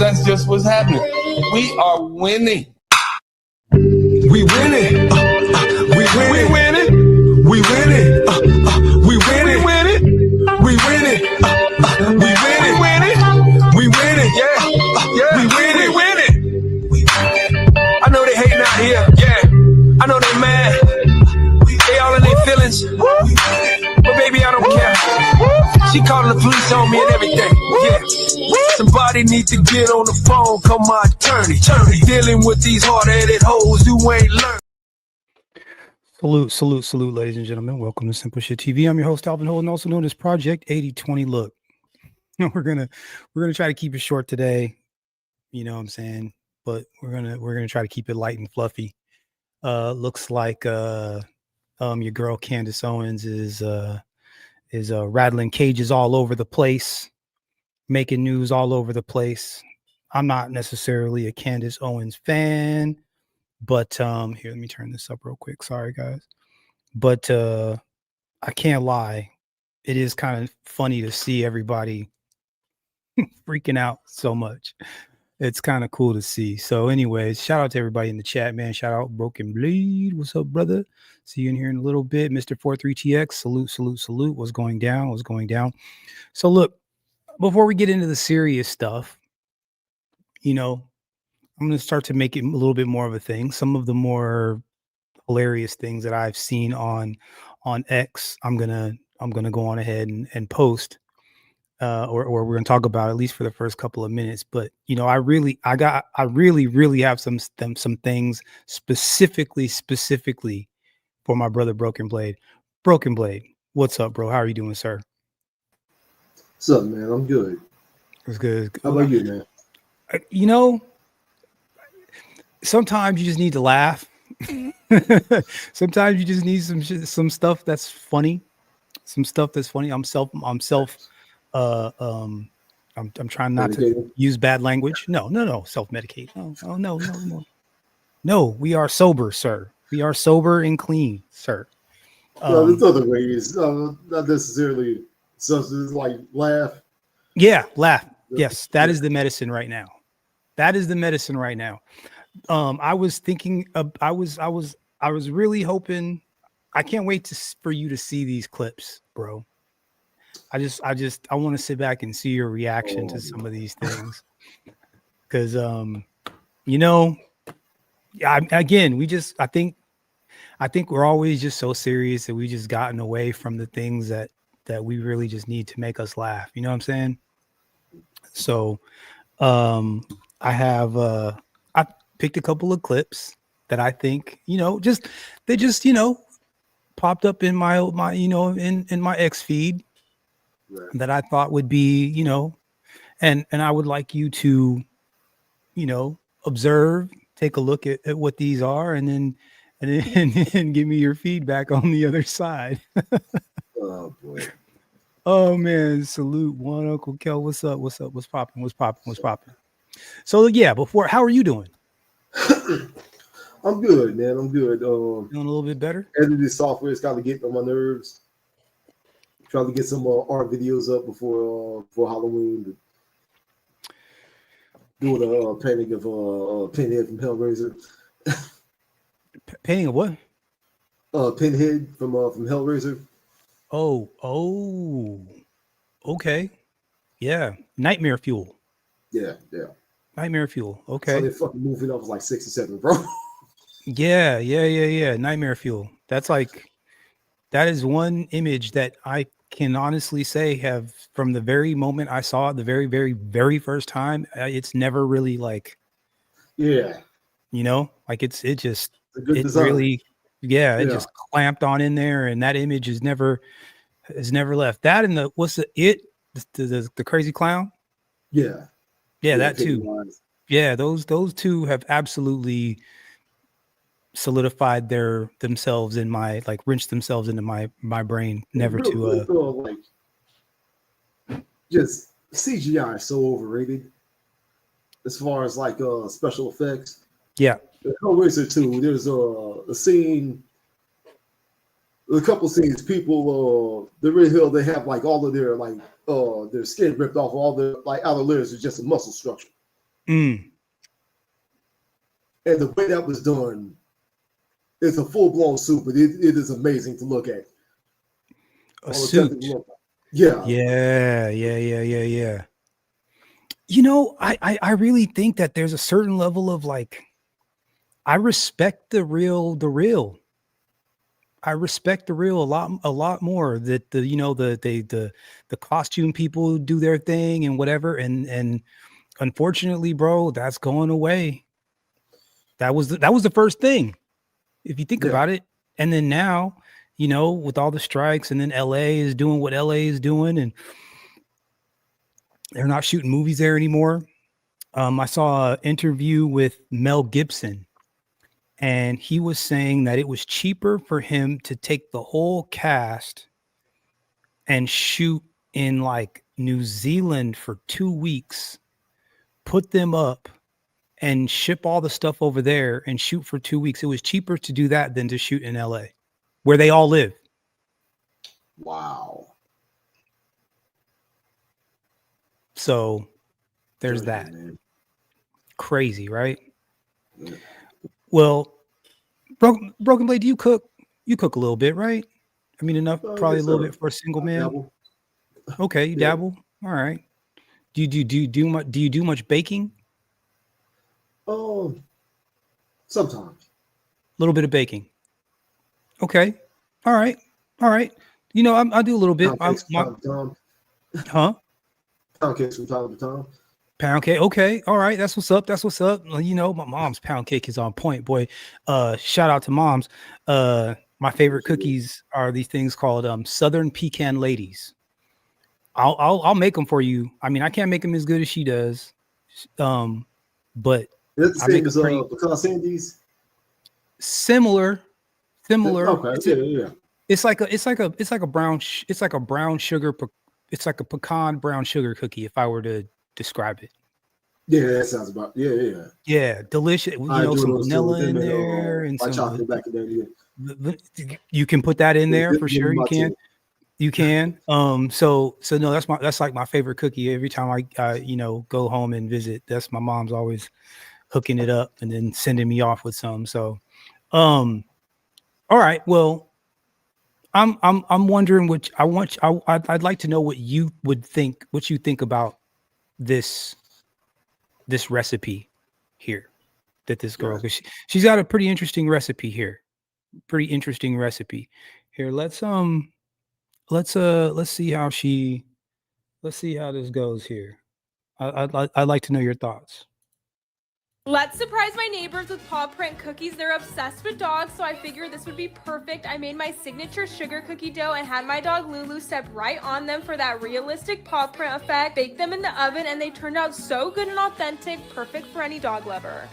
that's just what's happening. We are winning. We winning. We winning. We winning. We winning. We winning. We winning. We winning. Yeah. We winning. We winning. I know they hating out here. Yeah. I know they mad. They all in their feelings. But baby, I don't care. She calling the police on me and everything. Yeah. Somebody need to get on the phone. Call my attorney. Dealing with these hard-headed hoes who ain't learned. Salute, ladies and gentlemen. Welcome to Simple Shit TV. I'm your host, Alvin Holden, also known as Project 8020 Look. We're gonna try to keep it short today. You know what I'm saying? But we're gonna try to keep it light and fluffy. Looks like your girl Candace Owens is rattling cages all over the place, making news all over the place. I'm not necessarily a Candace Owens fan, but here, let me turn this up real quick. Sorry, guys. But I can't lie. It is kind of funny to see everybody freaking out so much. It's kind of cool to see. So anyways, shout out to everybody in the chat, man. Shout out Broken Bleed. What's up, brother? See you in here in a little bit. Mr. 43TX, salute. What's going down? So look, before we get into the serious stuff, you know, I'm going to start to make it a little bit more of a thing. Some of the more hilarious things that I've seen on X, I'm going to go on ahead and post. Or we're going to talk about at least for the first couple of minutes. But you know, I really have some things specifically for my brother Broken Blade. Broken Blade, what's up, bro? How are you doing, sir? What's up, man? I'm good. It's good. How about you, man? You know, sometimes you just need to laugh. Sometimes you just need some stuff that's funny. I'm trying not to use bad language. No. Self-medicate. No. We are sober, sir. We are sober and clean, sir. There's other ways. Not necessarily substances like laugh. Yeah, laugh. Yes, that is the medicine right now. I was thinking. I was really hoping. I can't wait for you to see these clips, bro. I want to sit back and see your reaction to some of these things. Because, you know, I think we're always just so serious that we just gotten away from the things that we really just need to make us laugh. You know what I'm saying? So, I picked a couple of clips that I think, you know, they just, you know, popped up in my you know, in my X feed. Right. That I thought would be, you know, and I would like you to, you know, observe, take a look at what these are, and then give me your feedback on the other side. Oh boy. Oh man, salute one Uncle Kel. What's up? What's popping? So yeah, how are you doing? I'm good, man. I'm good. Feeling a little bit better. Editing software is kind of getting on my nerves. Trying to get some art videos up before Halloween. Doing a painting of Pinhead from Hellraiser. Painting of what? Pinhead from Hellraiser. Oh, okay. Yeah, Nightmare Fuel. Yeah. Nightmare Fuel. Okay. So they fucking moving up was like 67, bro. Yeah. Nightmare Fuel. That is one image that I can honestly say have, from the very moment I saw it the very, very, very first time, it's never really like, yeah, you know, like it just design. It just clamped on in there, and that image has never left. That and the crazy clown. Yeah, that too. Yeah, those two have absolutely solidified themselves in my, like, wrenched themselves into my brain, never to just CGI is so overrated as far as like special effects. Yeah, the Hellraiser 2, there's a scene, a couple scenes, people the Red Hill, they have like all of their like their skin ripped off, all their like outer layers is just a muscle structure. Mm. And the way that was done, it's a full blown suit, but it is amazing to look at. A All the suit. technical look. Yeah. Yeah. You know, I really think that there's a certain level of like, I respect the real. I respect the real a lot more. That the you know the costume people do their thing and whatever, and unfortunately, bro, that's going away. That was the first thing, if you think Yeah. about it. And then now, you know, with all the strikes, and then LA is doing what LA is doing, and they're not shooting movies there anymore. I saw an interview with Mel Gibson, and he was saying that it was cheaper for him to take the whole cast and shoot in like New Zealand for 2 weeks, put them up, and ship all the stuff over there and shoot for 2 weeks. It was cheaper to do that than to shoot in LA, where they all live. Wow. So there's Crazy, that. man. Crazy, right? Yeah. Well, Broken Blade, do you cook? You cook a little bit, right? I mean, enough, probably Yes, a little sir. bit for a single I man. dabble. Okay, you Yeah. dabble. All right. Do you do much baking? Sometimes. A little bit of baking. Okay. All right. All right. You know, I do a little bit. Pound cakes from time to time. Huh? Pound cakes from time to time. Pound cake. Okay. All right. That's what's up. That's what's up. Well, you know, my mom's pound cake is on point, boy. Shout out to moms. My favorite cookies are these things called Southern Pecan Ladies. I'll make them for you. I mean, I can't make them as good as she does. But Is that the I make same a as pretty pecan sandies? similar. Okay. Yeah. It's like a brown it's like a brown sugar it's like a pecan brown sugar cookie, if I were to describe it. Yeah, that sounds about. Yeah. Yeah, delicious. You I know, enjoy some those too. vanilla They in made there and white some chocolate back in the day. you can put that in Yeah, there for give me sure. You my can. tip. You can. So no, that's like my favorite cookie. Every time I you know go home and visit, that's my mom's always hooking it up and then sending me off with some. So all right. Well, I'm wondering I'd like to know what you think about this recipe here that this girl, Gotcha. because she's got a pretty interesting recipe here. Pretty interesting recipe. Here, let's see how this goes here. I'd like to know your thoughts. Let's surprise my neighbors with paw print cookies. They're obsessed with dogs, so I figured this would be perfect. I made my signature sugar cookie dough and had my dog Lulu step right on them for that realistic paw print effect. Baked them in the oven and they turned out so good and authentic, perfect for any dog lover.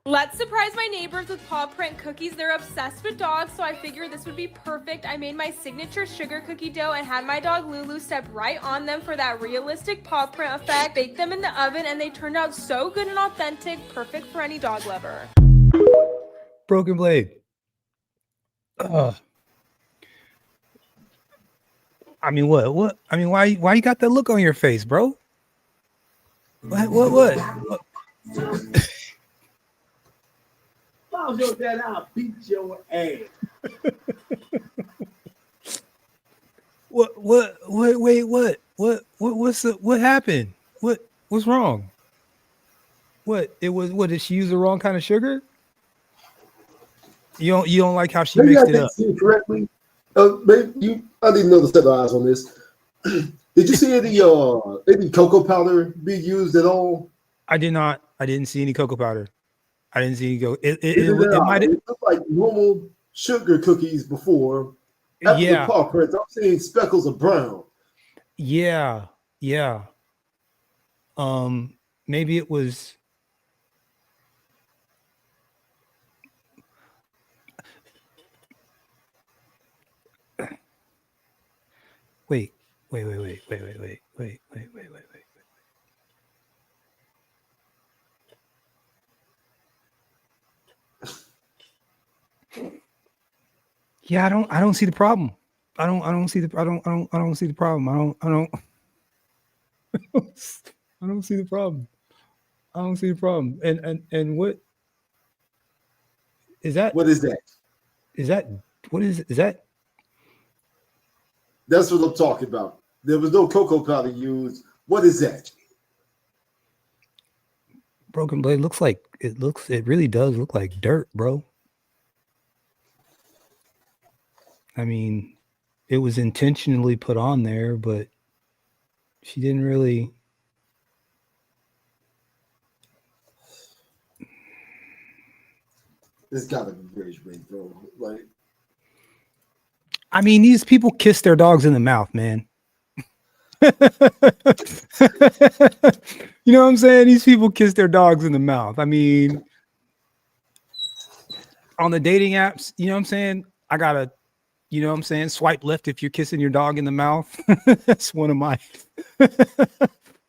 Let's surprise my neighbors with paw print cookies. They're obsessed with dogs, so I figured this would be perfect. I made my signature sugar cookie dough and had my dog Lulu step right on them for that realistic paw print effect. Baked them in the oven and they turned out so good and authentic, perfect for any dog lover. Broken Blade. I mean, what? I mean, why you got that look on your face, bro? What? Follow your dad out, beat your ass. What happened? What's wrong? What did she use the wrong kind of sugar? You don't like how she Maybe mixed I it didn't up. see it correctly. Maybe I need another set of eyes on this. Did you see any cocoa powder be used at all? I did not. I didn't see any cocoa powder. I didn't see any It might looked like normal sugar cookies before. After the yeah. paw prints, I'm seeing speckles of brown. Yeah. Maybe it was. Wait. Yeah, I don't see the problem. I don't see the problem. I don't I don't see the problem. I don't see the problem. And what is that? What is that? Is that what is that? That's what I'm talking about. There was no cocoa powder used. What is that? Broken blade looks like it really does look like dirt, bro. I mean, it was intentionally put on there, but she didn't really. It's gotta be rage bait, bro. Like, I mean, these people kiss their dogs in the mouth, man. You know what I'm saying? These people kiss their dogs in the mouth. I mean, on the dating apps, you know what I'm saying? I gotta, you know what I'm saying? Swipe left if you're kissing your dog in the mouth. That's one of my.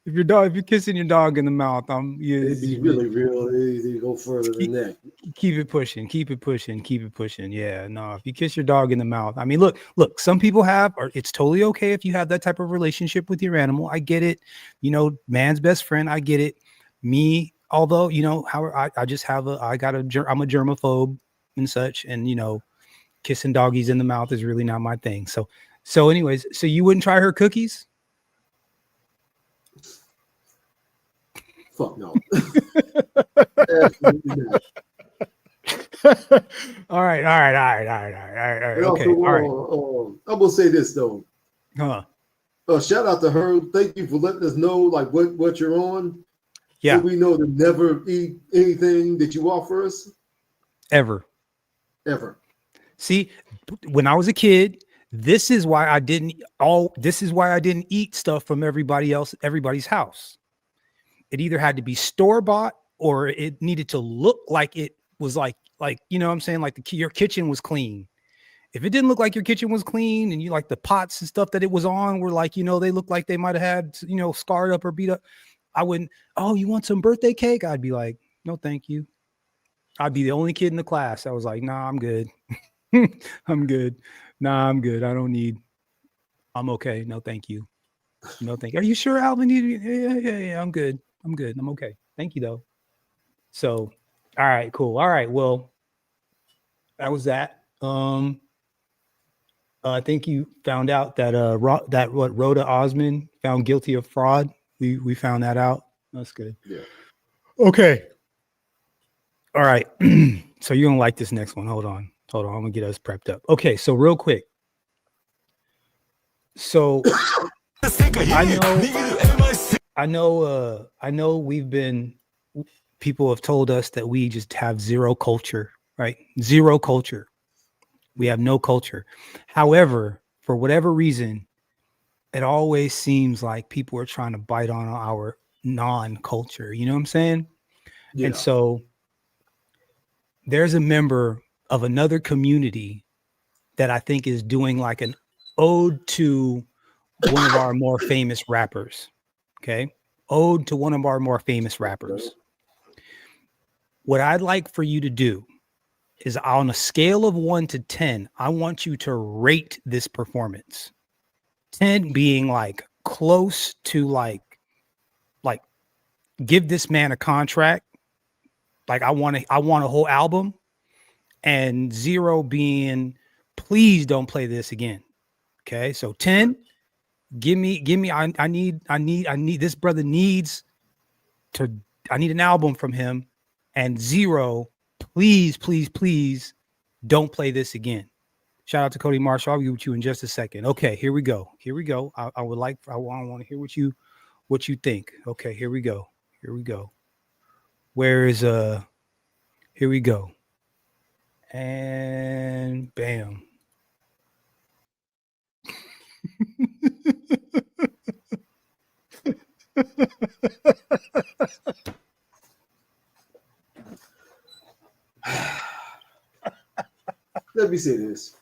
If you're kissing your dog in the mouth, it'd be really real. They go further than that. Keep it pushing. Yeah, no. If you kiss your dog in the mouth, I mean, look. Some people have, or it's totally okay if you have that type of relationship with your animal. I get it. You know, man's best friend. I get it. Me, although you know how I'm a germaphobe and such, and you know, kissing doggies in the mouth is really not my thing. So anyways, so you wouldn't try her cookies? Fuck no. All right. Okay. All right. I'm gonna say this though. Huh. Shout out to her. Thank you for letting us know like what you're on. Yeah. So we know to never eat anything that you offer us. Ever. See, when I was a kid, this is why I didn't eat stuff from everybody's house. It either had to be store-bought or it needed to look like it was like you know what I'm saying, like your kitchen was clean. If it didn't look like your kitchen was clean and you like the pots and stuff that it was on were like, you know, they looked like they might have had, you know, scarred up or beat up, I wouldn't. Oh, you want some birthday cake? I'd be like, no, thank you. I'd be the only kid in the class. I was like, nah, I'm good. I'm good. Nah, I'm good. I'm okay. No, thank you. No, thank you. Are you sure, Alvin? Yeah. I'm good. I'm okay. Thank you, though. So, all right, cool. All right, well, that was that. I think you found out that Rhoda Osmond found guilty of fraud. We found that out. That's good. Yeah. Okay. All right. So you're gonna like this next one. Hold on. I'm gonna get us prepped up. Okay, so real quick. So I know people have told us that we just have zero culture, right? Zero culture. We have no culture. However, for whatever reason, it always seems like people are trying to bite on our non-culture. You know what I'm saying? Yeah. And so there's a member of another community that I think is doing like an ode to one of our more famous rappers. Okay. Ode to one of our more famous rappers. What I'd like for you to do is, on a scale of 1 to 10, I want you to rate this performance. 10 being like close to like give this man a contract. Like I want a whole album, and 0 being please don't play this again. Okay. So 10, give me, I need this brother needs to, I need an album from him, and 0, please don't play this again. Shout out to Cody Marshall. I'll be with you in just a second. Okay, here we go. I want to hear what you think. Okay, here we go. Where is here we go. And bam. Let me say this.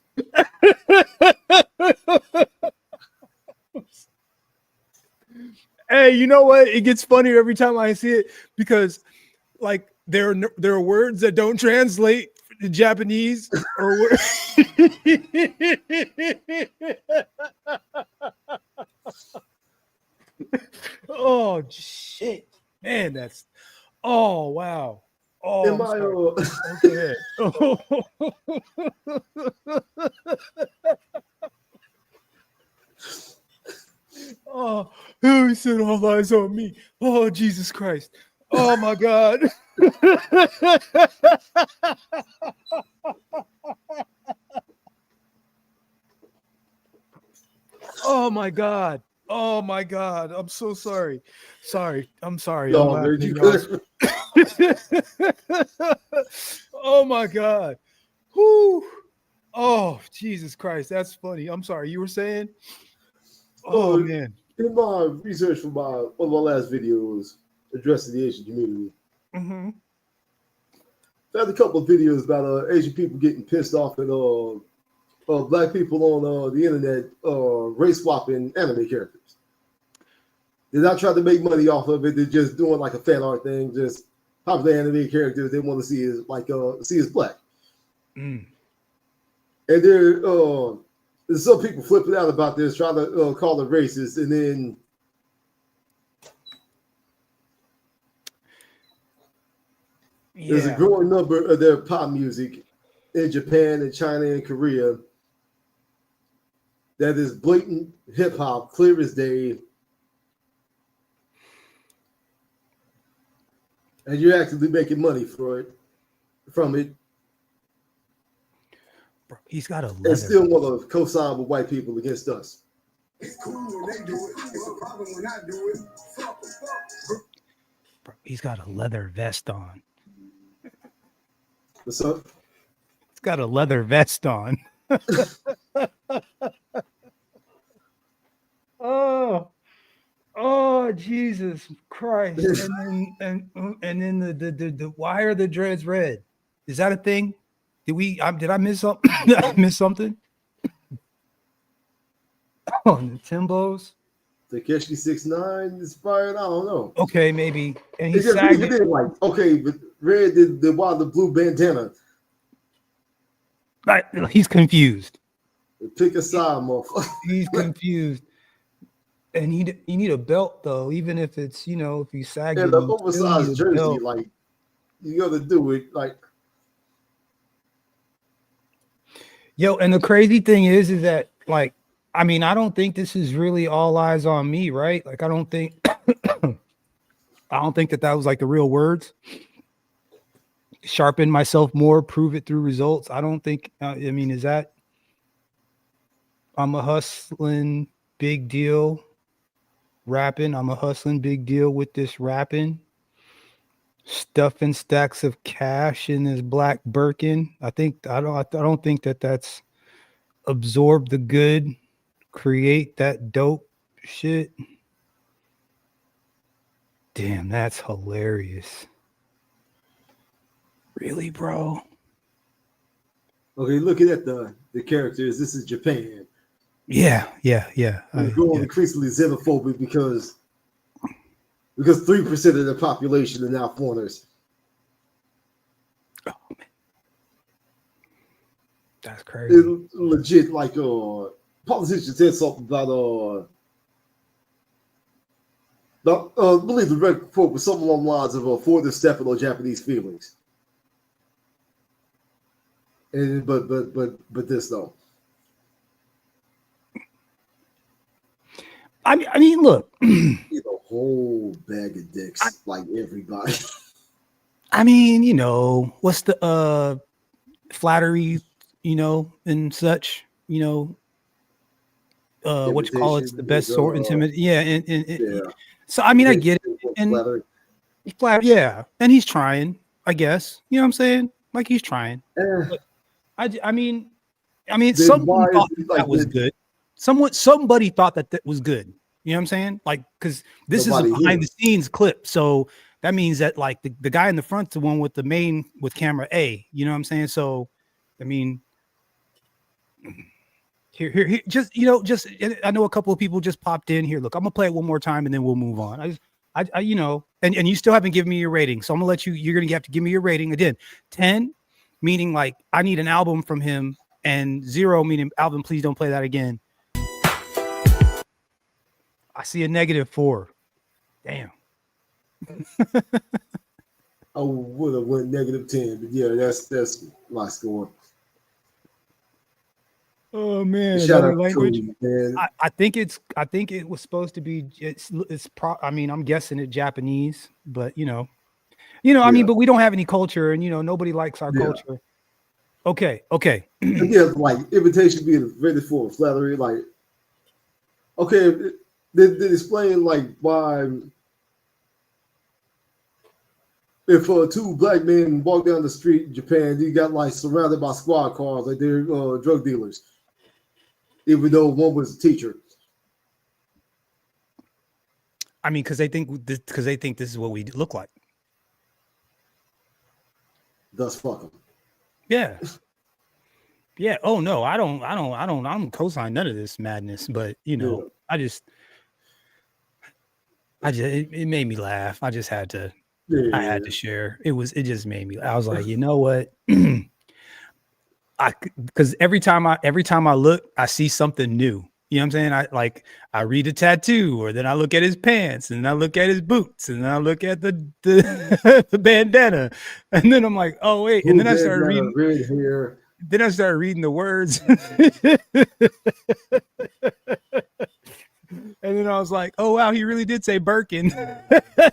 Hey, you know what? It gets funnier every time I see it, because like there are words that don't translate to Japanese or Oh shit, man, that's. Oh wow. Oh, In I'm my sorry. Oh, he said all eyes on me. Oh, Jesus Christ. Oh my God. Oh my God. Oh my God. I'm so sorry. Sorry. I'm sorry. I'm no, man, laughing you at y'all. good. Oh my God. Whew. Oh, Jesus Christ. That's funny. I'm sorry. You were saying? Oh man. In my research for one of my last videos addressing the Asian community, Mm-hmm. I had a couple of videos about Asian people getting pissed off at black people on the internet race swapping anime characters. They're not trying to make money off of it. They're just doing like a fan art thing, just popular anime characters they want to see as black. Mm. And there's some people flipping out about this, trying to call it racist, and then there's a growing number of their pop music in Japan and China and Korea that is blatant hip hop, clear as day. And you're actively making money from it. Bro, he's got a leather. And still want to co-sign with white people against us. It's cool when they do it. It's a problem when I do it. Fuck. Bro, he's got a leather vest on. What's up? He's got a leather vest on. Oh, Jesus Christ! And then the why are the dreads red? Is that a thing? Did I miss something? Did I miss something? Oh, the Timbos. Takeshi 6ix9ine inspired. I don't know. Okay, maybe. And he's just sagging. like, okay, but red did the blue bandana. Right, he's confused. Pick a side, motherfucker. He's confused. And you need a belt though, even if it's if you sag. And the oversized jersey, belt. Like you got to do it, like. Yo, and the crazy thing is that like, I mean, I don't think this is really all eyes on me, right? Like, I don't think, I don't think that was like the real words. Sharpen myself more, prove it through results. I don't think. I mean, is that? I'm a hustling big deal. Rapping, I'm a hustling big deal with this rapping. Stuffing stacks of cash in this black Birkin. I don't think that's absorb the good, create that dope shit. Damn, that's hilarious. Really, bro? Okay, looking at the characters, this is Japan. Yeah. We're going increasingly xenophobic because 3% of the population are now foreigners. Oh man, that's crazy. It's legit, like politicians said something about I believe the red quote was something along the lines of further stepping on Japanese feelings. And but this though. I mean, look. A whole bag of dicks, like everybody. I mean, what's the flattery, and such, what you call it's the best sort, intimate. Yeah, and so I mean, I get it. And flattery, yeah, and he's trying, I guess. You know what I'm saying? Like he's trying. I mean, someone thought that was good. Somebody thought that was good. You know what I'm saying? Like, because this is a behind the scenes clip. So that means that like the guy in the front's the one with with camera A. You know what I'm saying? So, I mean, here, just I know a couple of people just popped in here. Look, I'm gonna play it one more time and then we'll move on. I and you still haven't given me your rating. So I'm gonna let you're gonna have to give me your rating again. 10, meaning like I need an album from him, and 0 meaning Alvin, please don't play that again. I see a -4. Damn. I would have went -10, but yeah, that's my score. Oh man, Shout another out language. to man. I think it was supposed to be. I mean, I'm guessing it Japanese, but I mean, Yeah. but we don't have any culture, and nobody likes our Yeah. culture. Okay. And yeah, like invitation being ready for flattery, like okay, they explain like why if two black men walk down the street in Japan, you got like surrounded by squad cars, like they're drug dealers, even though one was a teacher. I mean, because they think this is what we look like. Thus, fuck them. Yeah. Yeah. Oh no, I don't co-sign none of this madness, but Yeah. it made me laugh. I just had to. Yeah. I had to share. It just made me. I was like, you know what? Because every time I look, I see something new. You know what I'm saying? I read a tattoo, or then I look at his pants, and I look at his boots, and I look at the the bandana, and then I'm like, oh wait, and then I started reading red hair. Then I started reading the words. And then I was like, oh, wow, he really did say Birkin.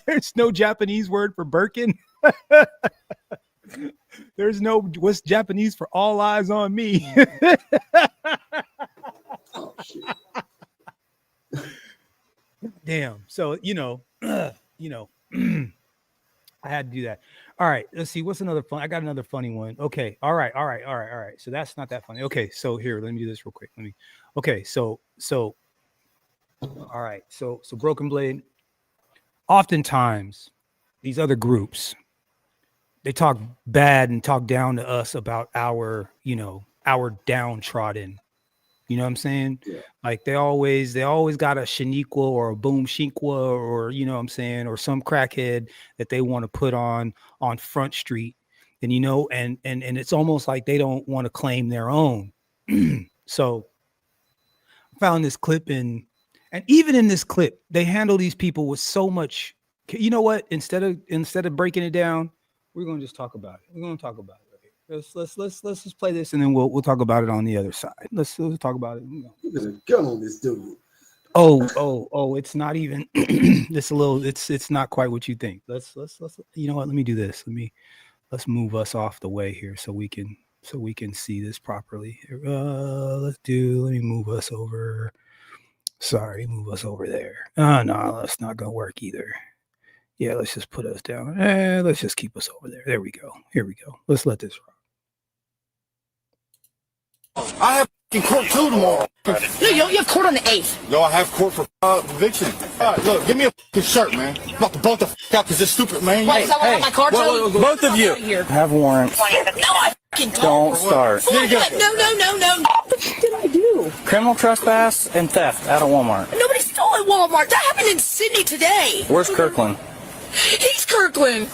There's no Japanese word for Birkin. There's no what's Japanese for all eyes on me. Oh, shit. Damn. So, I had to do that. All right. Let's see. What's another fun? I got another funny one. Okay. All right. So that's not that funny. Okay. So here, let me do this real quick. Okay. So all right. So Broken Blade. Oftentimes, these other groups, they talk bad and talk down to us about our downtrodden. You know what I'm saying? Yeah. Like they always got a Shaniqua or a Boom Shinkwa or you know what I'm saying, or some crackhead that they want to put on Front Street. And and it's almost like they don't want to claim their own. So I found this clip and even in this clip, they handle these people with so much. You know what? Instead of breaking it down, we're gonna just talk about it. We're gonna talk about it. Let's just play this and then we'll talk about it on the other side. Let's talk about it. There's a gun on this dude. Oh, it's not even it's not quite what you think. Let's you know what? Let me do this. Let's move us off the way here so we can see this properly. Let me move us over. Sorry, move us over there. No, that's not gonna work either. Yeah, let's just put us down. Let's just keep us over there. There we go. Here we go. Let's let this rock. I have court too tomorrow. No, you have court on the 8th. Yo, I have court for eviction. All right, look, give me a shirt, man. I'm about to bolt the out because this stupid man. Why, is that what my car towed? Both of you have warrants. No, I fucking Don't start. No. What the fuck did I do? Criminal trespass and theft at a Walmart. Nobody stole at Walmart. That happened in Sydney today. Where's Kirkland? He's Kirkland.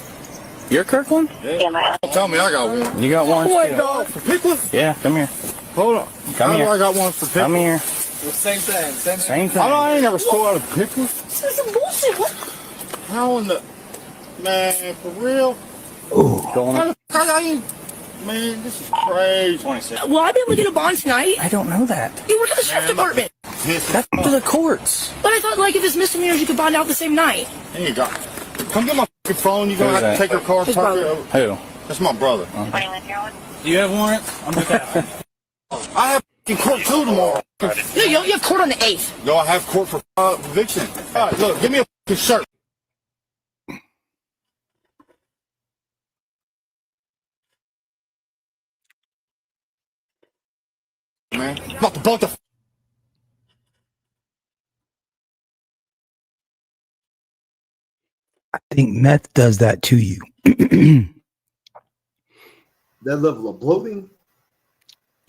You're Kirkland? Yeah. Don't tell me I got one. You got warrants What, too? dog? For Pickle? Yeah, come here. Hold on. Come here. I got one for Pickle. Come here. Same thing. Same thing. I ain't never stole out of Pickle. This is some bullshit. What? How in the... Man, for real? Going How the fuck I ain't... Man, this is crazy. 26. Will I be able to get a bond tonight? I don't know that. You work at the sheriff's department. That's to the courts. But I thought, like, if it's misdemeanors, you could bond out the same night. There you go. Come get my fucking phone. You're going to have to take your car. His Park it brother. over. Who? That's my brother. Do you have warrants? I'm with that. I have court too tomorrow. No, you have court on the 8th. Yo, I have court for eviction. All right, look, give me a shirt. Man, I'm about to bolt the I think meth does that to you. That level of bloating.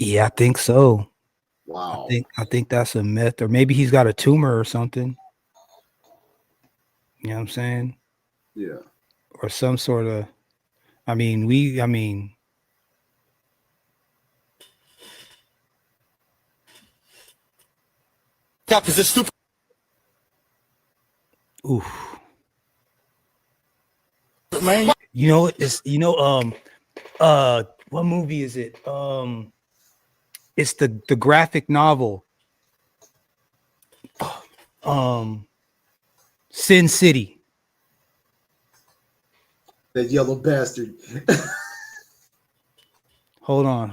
Yeah, I think so. Wow. I think that's a myth, or maybe he's got a tumor or something. You know what I'm saying? Yeah. Or some sort of. I mean. because this stupid. Oof. man. You know, it's what movie is it? It's the graphic novel. Sin City. That yellow bastard. Hold on.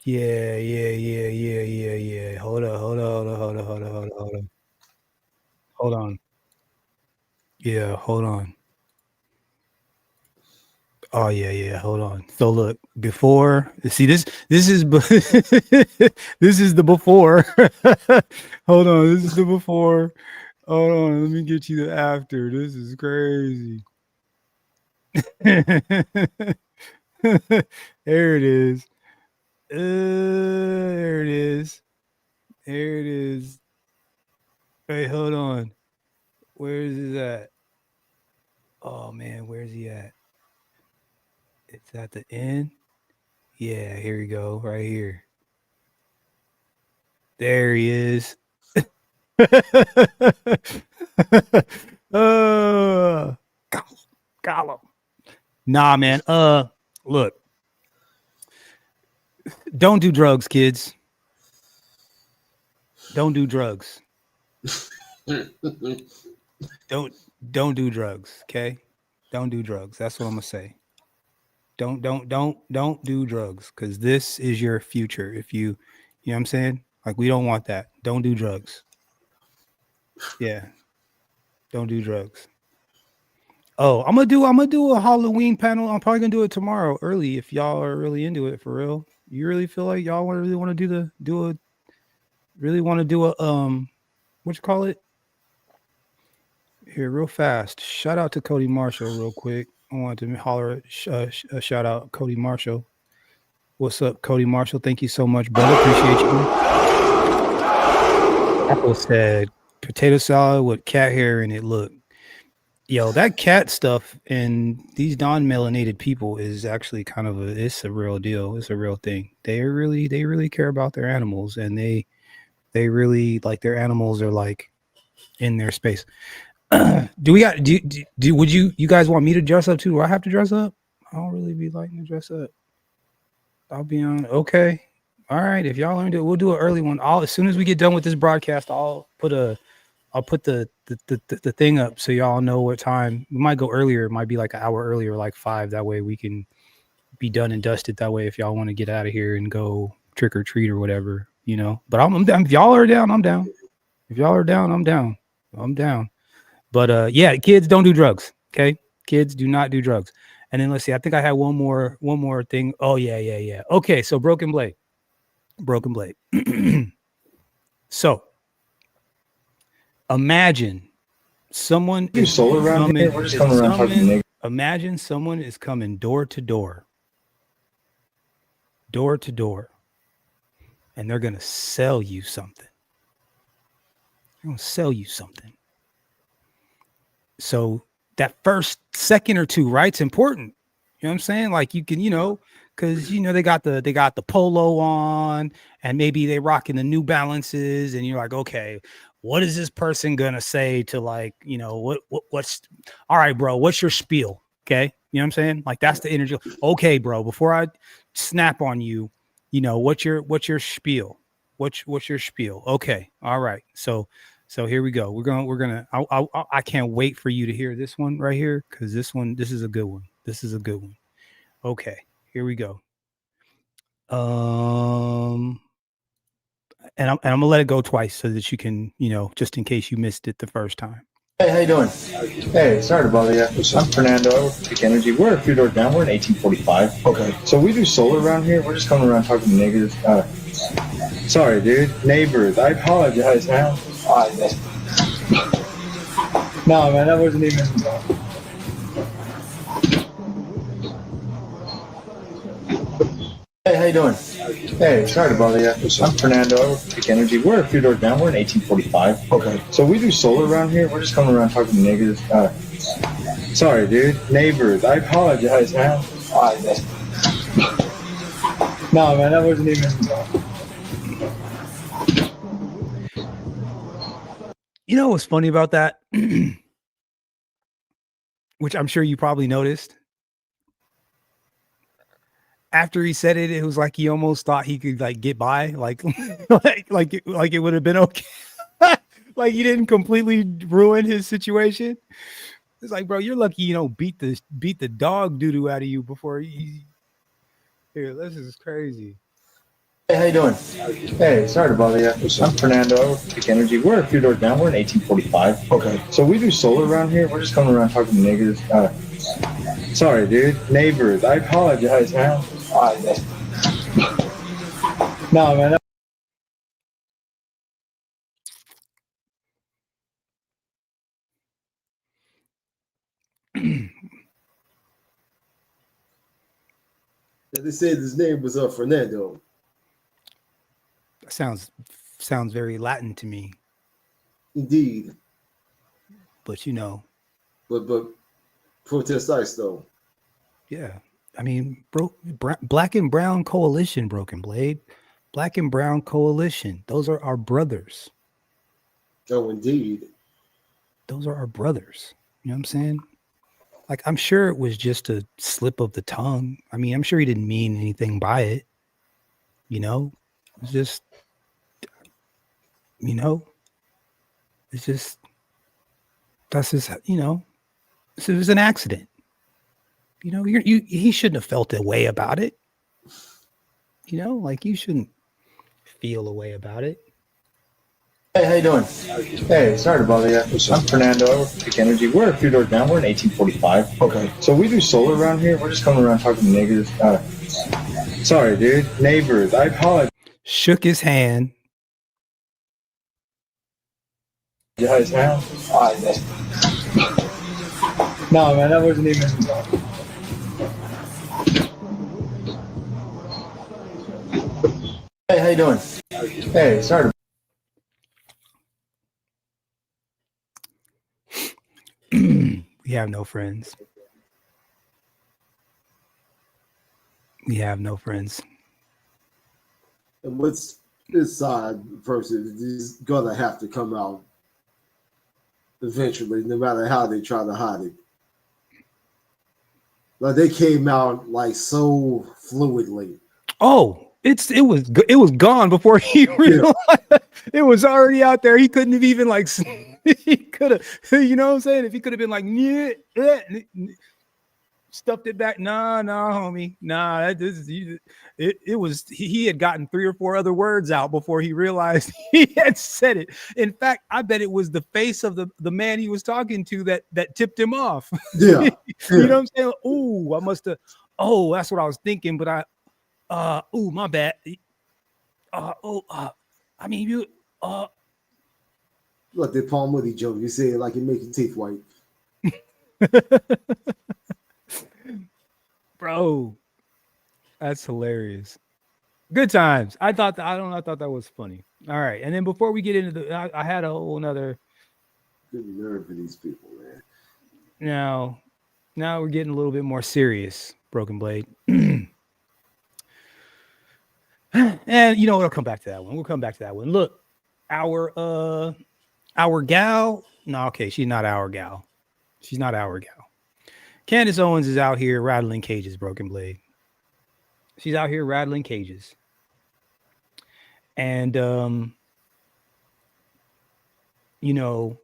Yeah. Hold on. Yeah, hold on. Oh yeah. Hold on. So look, before see this is this is the before. Hold on, this is the before. Hold on, let me get you the after. This is crazy. There it is. There it is. Wait, hold on. Where is it at? Oh man, where's he at? It's at the end. Yeah, here we go, right here. There he is. Got him. Nah, man. Look. Don't do drugs, kids. Don't do drugs. Don't do drugs, okay? Don't do drugs. That's what I'm gonna say. Don't do drugs, because this is your future. If you know what I'm saying? Like, we don't want that. Don't do drugs. Yeah. Don't do drugs. Oh, I'm gonna do a Halloween panel. I'm probably gonna do it tomorrow early if y'all are really into it for real. You really feel like y'all really want to do a what you call it? Here, real fast. Shout out to Cody Marshall real quick. I wanted to holler a shout out Cody Marshall. What's up, Cody Marshall? Thank you so much, brother. Appreciate you. Apple said potato salad with cat hair in it. Look, yo, that cat stuff and these non-melanated people is actually kind of it's a real deal. It's a real thing. They really care about their animals, and they really like their animals are like in their space. Would you guys want me to dress up too? Do I have to dress up? I don't really be liking to dress up. I'll be on. Okay. All right. If y'all learned it, we'll do an early one. As soon as we get done with this broadcast, I'll put the thing up so y'all know what time. We might go earlier. It might be like an hour earlier, like 5. That way we can be done and dusted. That way, if y'all want to get out of here and go trick or treat or whatever, you know. But I'm down. If y'all are down, I'm down. If y'all are down, I'm down. I'm down. But yeah, kids, don't do drugs. Okay, kids, do not do drugs. And then let's see. I think I had one more thing. Oh yeah. Okay, so broken blade. So imagine someone is coming. Imagine someone is coming door to door, and they're gonna sell you something. So that first second or two, right? It's important. You know what I'm saying? Like, you can, because they got the polo on, and maybe they rocking the New Balances, and you're like, okay, what is this person gonna say to, like, what's all right, bro? What's your spiel? Okay, you know what I'm saying? Like, that's the energy. Okay, bro, before I snap on you, what's your spiel? What's your spiel? Okay, all right. So here we go. We're gonna. I can't wait for you to hear this one right here, because this is a good one. Okay, here we go. And I'm gonna let it go twice so that you can, just in case you missed it the first time. Hey, how you doing? Hey, sorry to bother you. I'm Fernando. I work for Peak Energy. We're a few doors down. We're in 1845. Okay. So we do solar around here. We're just coming around talking to neighbors. Sorry, dude. Neighbors. I apologize, man. No, man, that wasn't even. Hey, how you doing? Hey, sorry to bother you. I'm Fernando. I work for Peak Energy. We're a few doors down. We're in 1845. Okay. So we do solar around here. We're just coming around talking to neighbors. Sorry, dude. Neighbors. I apologize, man. No, No, man, that wasn't even. You know what's funny about that? Which I'm sure you probably noticed. After he said it, it was like he almost thought he could like get by, like like it would have been okay. Like he didn't completely ruin his situation. It's like, bro, you're lucky you don't beat the dog doo-doo out of you before he. Here, this is crazy. Hey, how you doing? Hey, sorry to bother you. I'm Fernando. I work for Peak Energy. We're a few doors down. We're in 1845. Okay. So we do solar around here. We're just coming around talking to neighbors. Sorry, dude. Neighbors. I apologize, man. No, man. They said his name was Fernando. Sounds very Latin to me. Indeed. But you know. But protest ice though. Yeah. I mean, Black and Brown Coalition, Broken Blade. Black and Brown Coalition. Those are our brothers. Oh, indeed. Those are our brothers. You know what I'm saying? Like, I'm sure it was just a slip of the tongue. I mean, I'm sure he didn't mean anything by it. You know? It's just, you know, it's just, that's just, you know, it was an accident. You know, he shouldn't have felt a way about it. You know, like you shouldn't feel a way about it. Hey, how you doing? Hey, sorry to bother you. I'm Fernando. I work for Peak Energy. We're a few doors down. We're in 1845. Okay. So we do solar around here. We're just coming around talking to neighbors. Sorry, dude. Neighbors. I apologize. Shook his hand. Guys, man. No, man, that wasn't even. Hey, how you doing? Hey, sorry. We have no friends. We have no friends. And what's this side person is gonna have to come out eventually, no matter how they try to hide it. Like they came out like so fluidly. Oh, it was gone before he realized it was already out there. He couldn't have even like he could have, you know what I'm saying? If he could have been like stuffed it back. Nah, homie. Nah, it was he had gotten 3 or 4 other words out before he realized he had said it. In fact, I bet it was the face of the man he was talking to that tipped him off. Yeah. You know what I'm saying? Oh, I must have. Oh, that's what I was thinking, but my bad. I mean, you like the Palm Woody joke. You say it like it make your teeth white. Bro, that's hilarious. Good times. I thought that was funny. All right, and then before we get into I had a whole nother. Good nerve for these people, man. Now we're getting a little bit more serious, Broken Blade. And you know, we'll come back to that one. We'll come back to that one. Look, our gal. No, okay, she's not our gal. She's not our gal. Candace Owens is out here rattling cages, Broken Blade. She's out here rattling cages. And you know,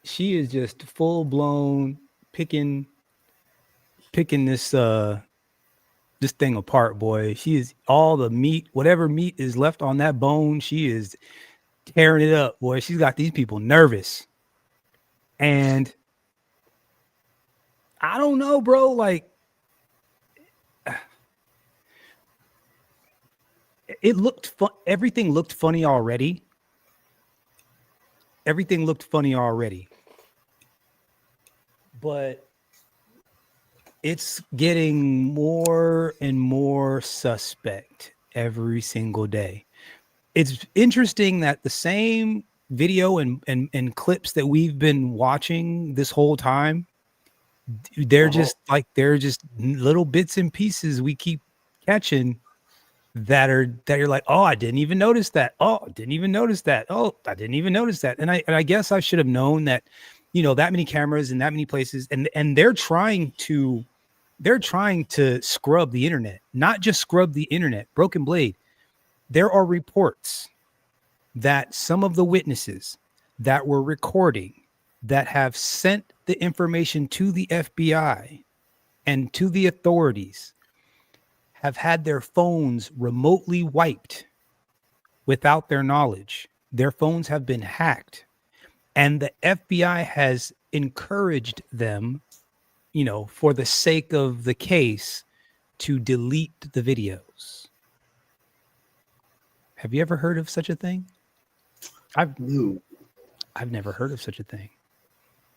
she is just full blown picking this this thing apart, boy. She is all the meat, whatever meat is left on that bone, she is tearing it up, boy. She's got these people nervous. And I don't know, bro. Like, it looked fun. Everything looked funny already. Everything looked funny already. But it's getting more and more suspect every single day. It's interesting that the same video and clips that we've been watching this whole time, they're just little bits and pieces we keep catching that you're like, oh, I didn't even notice that. Oh, I didn't even notice that. Oh, I didn't even notice that. And I guess I should have known that, that many cameras in that many places, and they're trying to scrub the internet, not just scrub the internet. Broken Blade. There are reports that some of the witnesses that were recording that have sent the information to the FBI and to the authorities have had their phones remotely wiped without their knowledge. Their phones have been hacked, and the FBI has encouraged them, for the sake of the case, to delete the videos. Have you ever heard of such a thing? I've never heard of such a thing.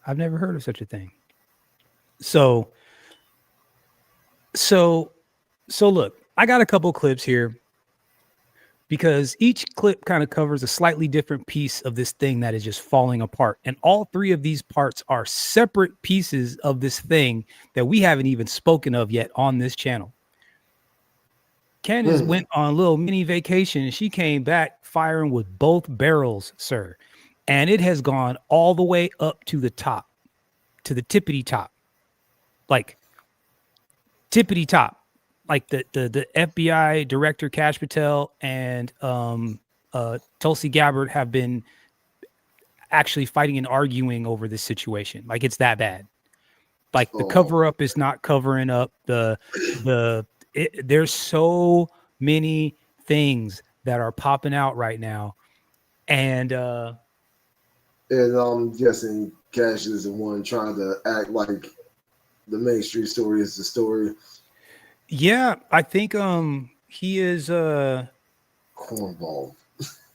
I've never heard of such a thing. So look, I got a couple clips here because each clip kind of covers a slightly different piece of this thing that is just falling apart. And all three of these parts are separate pieces of this thing that we haven't even spoken of yet on this channel. Candace went on a little mini vacation and she came back firing with both barrels, sir. And it has gone all the way up to the top, to the tippity top, like tippity top. Like the FBI director Kash Patel and Tulsi Gabbard have been actually fighting and arguing over this situation. Like it's that bad. Like the cover up is not covering up there's so many things that are popping out right now, and I'm guessing Cash is the one trying to act like the Main Street story is the story. Yeah, I think he is cornball.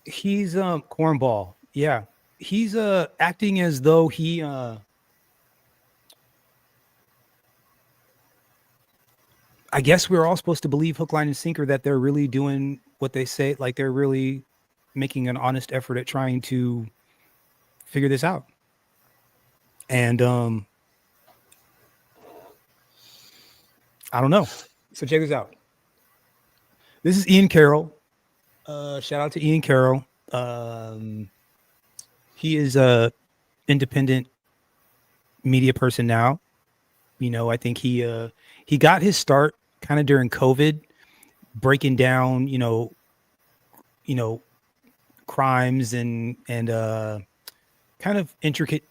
He's cornball. Yeah. He's acting as though he I guess we're all supposed to believe hook, line, and sinker that they're really doing what they say, like they're really making an honest effort at trying to figure this out. And I don't know. So check this out. This is Ian Carroll. Shout out to Ian Carroll. He is a independent media person now. I think he got his start kind of during COVID, breaking down, crimes and kind of intricate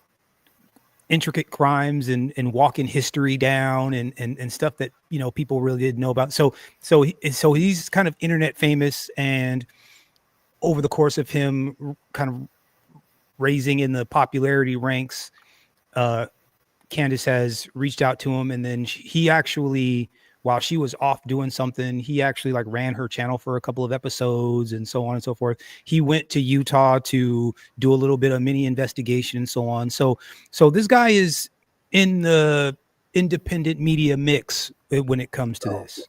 crimes and walking history down and stuff that people really didn't know about. So he's kind of internet famous, and over the course of him kind of raising in the popularity ranks, Candace has reached out to him, and then he actually, while she was off doing something, he actually like ran her channel for a couple of episodes and so on and so forth. He went to Utah to do a little bit of mini investigation and so on. So this guy is in the independent media mix when it comes to this.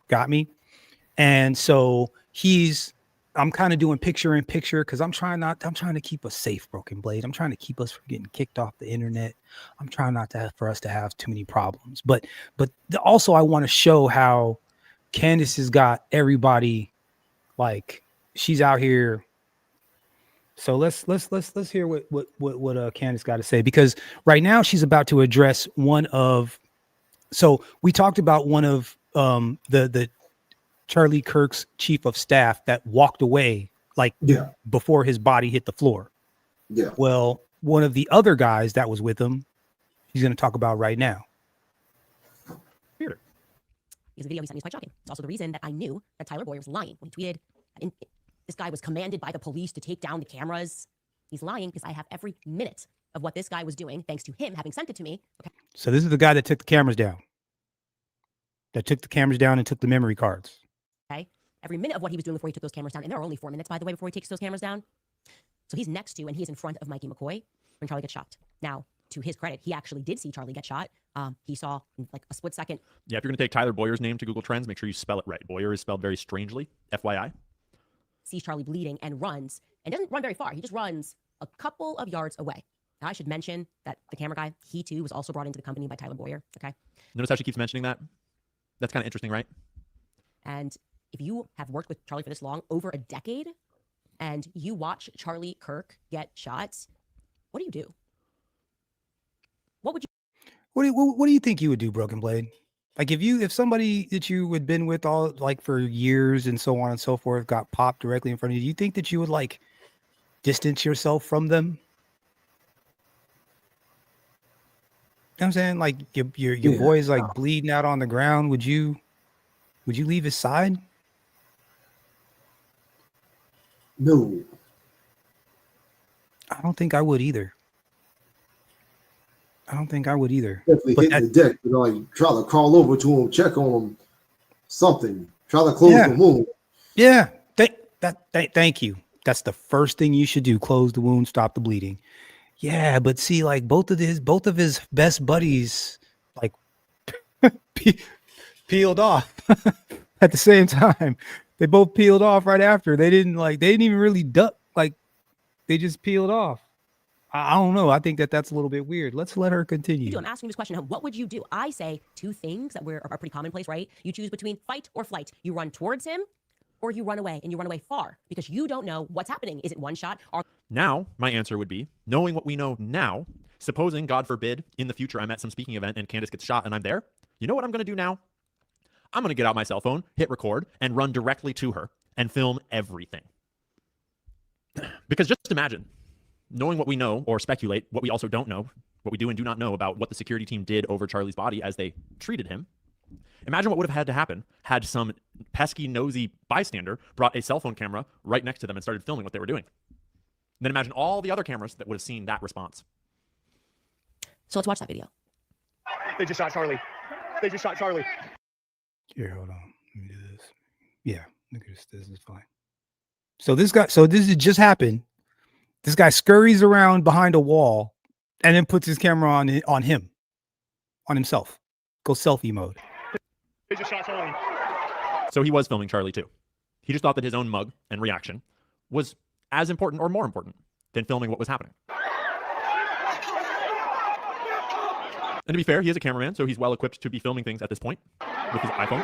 Got me? And so I'm kind of doing picture in picture because I'm trying to keep us safe, Broken Blade. I'm trying to keep us from getting kicked off the internet. I'm trying not for us to have too many problems. But also I want to show how Candace has got everybody, like she's out here. So let's hear what Candace got to say, because right now she's about to address so we talked about one of the Charlie Kirk's chief of staff that walked away before his body hit the floor. Yeah. Well, one of the other guys that was with him, he's going to talk about right now. Because the video he sent me is quite shocking. It's also the reason that I knew that Tyler Boyer was lying when he tweeted, this guy was commanded by the police to take down the cameras. He's lying because I have every minute of what this guy was doing, thanks to him having sent it to me. Okay. So this is the guy that took the cameras down. And took the memory cards. Okay. Every minute of what he was doing before he took those cameras down. And there are only 4 minutes, by the way, before he takes those cameras down. So he's next to and he's in front of Mikey McCoy when Charlie gets shot. Now, to his credit, he actually did see Charlie get shot. He saw like a split second. Yeah, if you're going to take Tyler Boyer's name to Google Trends, make sure you spell it right. Boyer is spelled very strangely, FYI. Sees Charlie bleeding and runs, and doesn't run very far. He just runs a couple of yards away. Now, I should mention that the camera guy, he too was also brought into the company by Tyler Boyer. Okay. Notice how she keeps mentioning that? That's kind of interesting, right? And if you have worked with Charlie for this long, over a decade, and you watch Charlie Kirk get shot, what do you do? What would you? What do you think you would do, Broken Blade? Like if somebody that you had been with all like for years and so on and so forth got popped directly in front of you, do you think that you would like distance yourself from them? You know what I'm saying? Like your boy's like bleeding out on the ground. Would you leave his side? No. I don't think I would either. Definitely But hitting the deck, like try to crawl over to him, check on him, something. Try to close the wound. Yeah. Thank you. That's the first thing you should do. Close the wound, stop the bleeding. Yeah, but see, like both of his best buddies, like peeled off at the same time. They both peeled off right after. They didn't even really duck. Like they just peeled off. I don't know. I think that's a little bit weird. Let's let her continue. I'm asking this question. What would you do? I say two things that are pretty commonplace, right? You choose between fight or flight. You run towards him or you run away, and you run away far because you don't know what's happening. Is it one shot? Now, my answer would be, knowing what we know now, supposing, God forbid, in the future I'm at some speaking event and Candace gets shot and I'm there, you know what I'm going to do now? I'm going to get out my cell phone, hit record, and run directly to her and film everything. Because just imagine, knowing what we know or speculate, what we also don't know, what we do and do not know about what the security team did over Charlie's body as they treated him. Imagine what would have had to happen had some pesky, nosy bystander brought a cell phone camera right next to them and started filming what they were doing. And then imagine all the other cameras that would have seen that response. So let's watch that video. They just shot Charlie. Here, hold on. Let me do this. Yeah, look at this. This is fine. So this has just happened. This guy scurries around behind a wall and then puts his camera on himself. Go selfie mode. They just shot Charlie. So he was filming Charlie too. He just thought that his own mug and reaction was as important or more important than filming what was happening. And to be fair, he is a cameraman, so he's well equipped to be filming things at this point with his iPhone.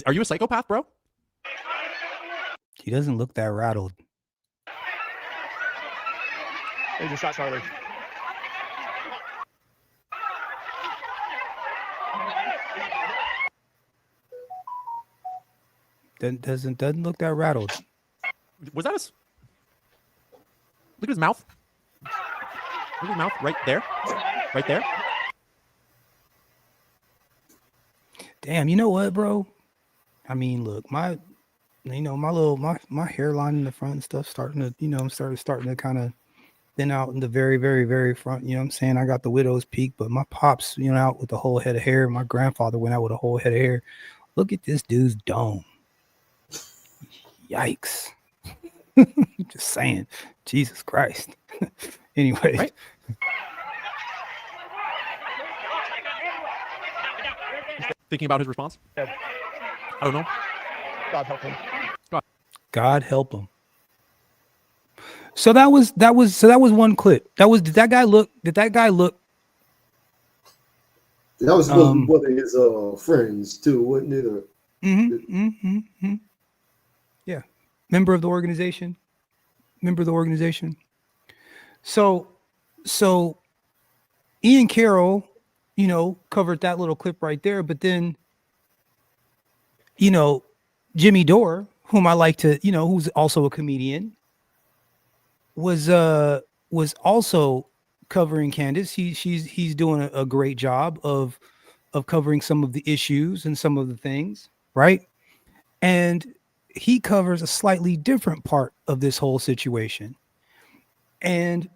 Are you a psychopath, bro? He doesn't look that rattled. They just shot Charlie. Doesn't look that rattled. Was that look at his mouth. Look at his mouth right there. Right there. Damn, you know what, bro? I mean, look, my hairline in the front and stuff starting to kind of thin out in the very, very, very front. You know what I'm saying? I got the widow's peak, but my pops, out with a whole head of hair. My grandfather went out with a whole head of hair. Look at this dude's dome. Yikes. Just saying. Jesus Christ. Anyway. Right? Thinking about his response? Yeah. I don't know. God help him. God help him. So that was one clip. Did that guy look? That was one of his friends too, wasn't it? Yeah. Member of the organization. So Ian Carroll, covered that little clip right there, but then Jimmy Dore, whom I like to, who's also a comedian, was also covering Candace. He's doing a great job of covering some of the issues and some of the things, right? And he covers a slightly different part of this whole situation. And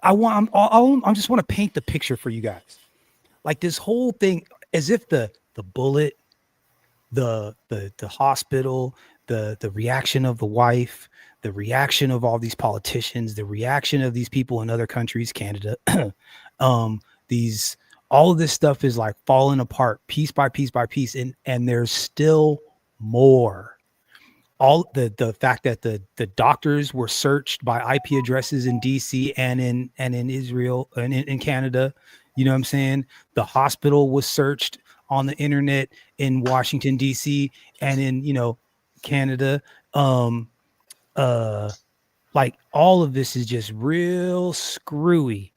I just want to paint the picture for you guys. Like this whole thing, as if the bullet, the hospital, the reaction of the wife, the reaction of all these politicians, the reaction of these people in other countries, Canada, all of this stuff is like falling apart piece by piece by piece. And there's still more. all the fact that the doctors were searched by IP addresses in DC and in Israel and in Canada. You know what I'm saying? The hospital was searched on the internet in Washington DC and in, you know, Canada. Like all of this is just real screwy.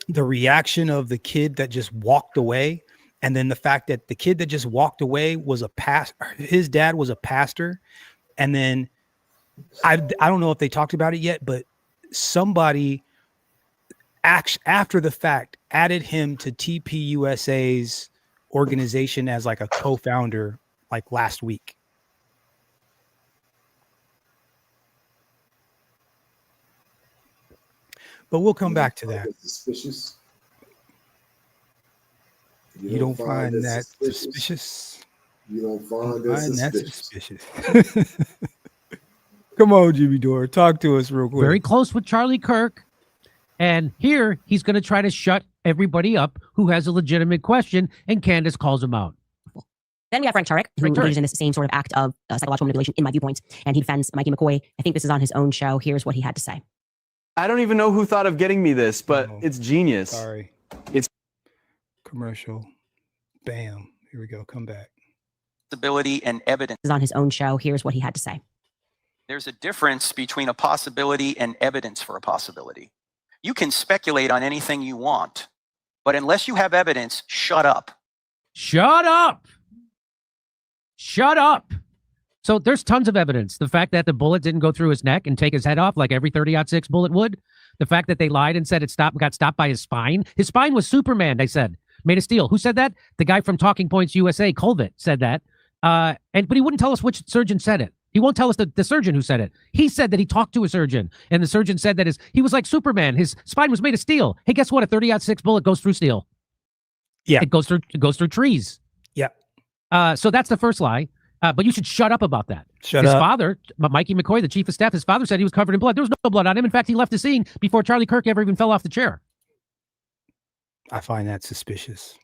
The reaction of the kid that just walked away, and then the fact that the kid that just walked away was his dad was a pastor, and then I don't know if they talked about it yet, but somebody after the fact added him to TPUSA's organization as like a co-founder like last week. But we'll come back to that. Suspicious. You don't find that suspicious? You don't find that suspicious. Come on, Jimmy Dore. Talk to us real quick. Very close with Charlie Kirk. And here he's going to try to shut everybody up who has a legitimate question, and Candace calls him out. Then we have Frank Turek, who engaged in this same sort of act of psychological manipulation, in my viewpoint, and he defends Mikey McCoy. I think this is on his own show. Here's what he had to say. I don't even know who thought of getting me this, but it's genius. Sorry. It's commercial. Bam. Here we go. Come back. Possibility and evidence. This is on his own show. Here's what he had to say. There's a difference between a possibility and evidence for a possibility. You can speculate on anything you want, but unless you have evidence, shut up. Shut up. Shut up. So there's tons of evidence. The fact that the bullet didn't go through his neck and take his head off like every 30-06 bullet would. The fact that they lied and said it got stopped by his spine. His spine was Superman, they said. Made of steel. Who said that? The guy from Talking Points USA, Colvett, said that. But he wouldn't tell us which surgeon said it. He won't tell us the surgeon who said it. He said that he talked to a surgeon, and the surgeon said that he was like Superman. His spine was made of steel. Hey, guess what? A 30-06 bullet goes through steel. Yeah. It goes through trees. Yeah. So that's the first lie. But you should shut up about that. Shut his up. father, Mikey McCoy, the chief of staff, his father said he was covered in blood. There was no blood on him. In fact, he left the scene before Charlie Kirk ever even fell off the chair. I find that suspicious.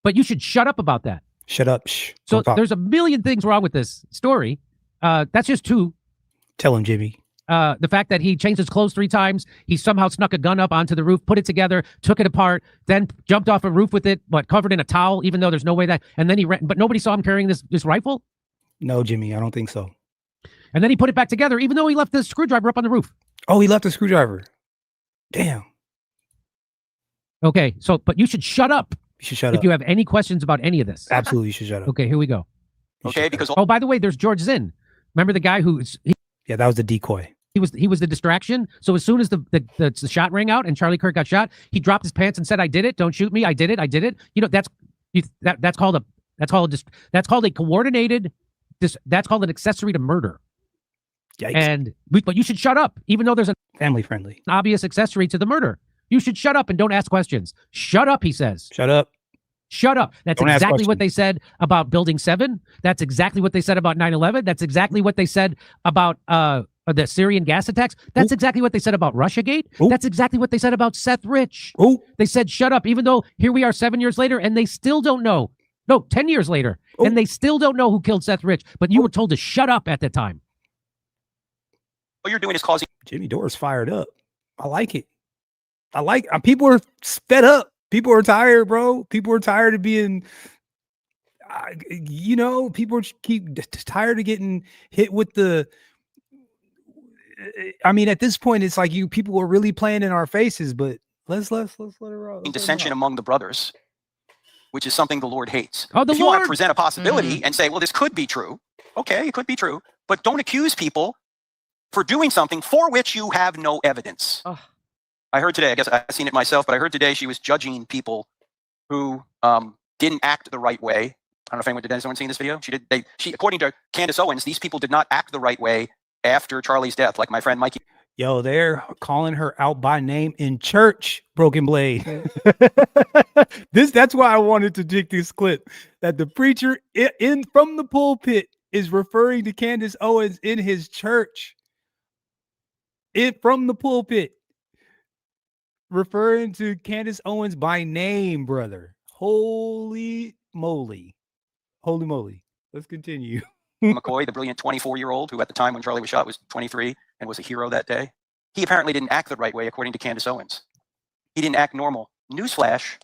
But you should shut up about that. Shut up. Shh. So there's a million things wrong with this story. That's just two. Tell him, Jimmy. The fact that he changed his clothes 3 times, he somehow snuck a gun up onto the roof, put it together, took it apart, then jumped off a roof with it, covered in a towel, even though there's no way that, and then he ran, but nobody saw him carrying this rifle? No, Jimmy, I don't think so. And then he put it back together, even though he left the screwdriver up on the roof. Oh, he left the screwdriver. Damn. Okay, but you should shut up. You should shut up. If you have any questions about any of this. Absolutely, you should shut up. Okay, here we go. Okay, because oh, by the way, there's George Zinn. Remember the guy yeah, that was the decoy. He was the distraction. So as soon as the shot rang out and Charlie Kirk got shot, he dropped his pants and said, "I did it. Don't shoot me. I did it. You know, that's called a coordinated. That's called an accessory to murder. Yikes. But you should shut up, even though there's a family friendly obvious accessory to the murder. You should shut up and don't ask questions. Shut up, he says. Shut up. Shut up. That's Don't exactly what they said about Building 7. That's exactly what they said about 9/11. That's exactly what they said about the Syrian gas attacks. That's exactly what they said about Russiagate. That's exactly what they said about Seth Rich. They said shut up, even though here we are 7 years later and they still don't know. No, 10 years later, and they still don't know who killed Seth Rich. But you were told to shut up at the time. what you're doing is causing. Jimmy Dore's fired up. I like it. People are fed up. People are tired, bro. People are tired of being, people keep tired of getting hit with the. I mean, at this point, it's like people are really playing in our faces. But let's let it roll. Dissension among the brothers, which is something the Lord hates. Oh, if you want to present a possibility and say, well, this could be true. Okay, it could be true. But don't accuse people for doing something for which you have no evidence. I heard today, I guess I've seen it myself, but I heard today she was judging people who didn't act the right way. I don't know if anyone, did anyone see this video? She, according to Candace Owens, these people did not act the right way after Charlie's death, like my friend Mikey. Yo, they're calling her out by name in church, Broken Blade. That's why I wanted to dig this clip, that the preacher from the pulpit is referring to Candace Owens in his church. From the pulpit. Referring to Candace Owens by name, brother. Holy moly. Holy moly. Let's continue. McCoy, the brilliant 24-year-old who at the time when Charlie was shot was 23 and was a hero that day, he apparently didn't act the right way, according to Candace Owens. He didn't act normal. Newsflash,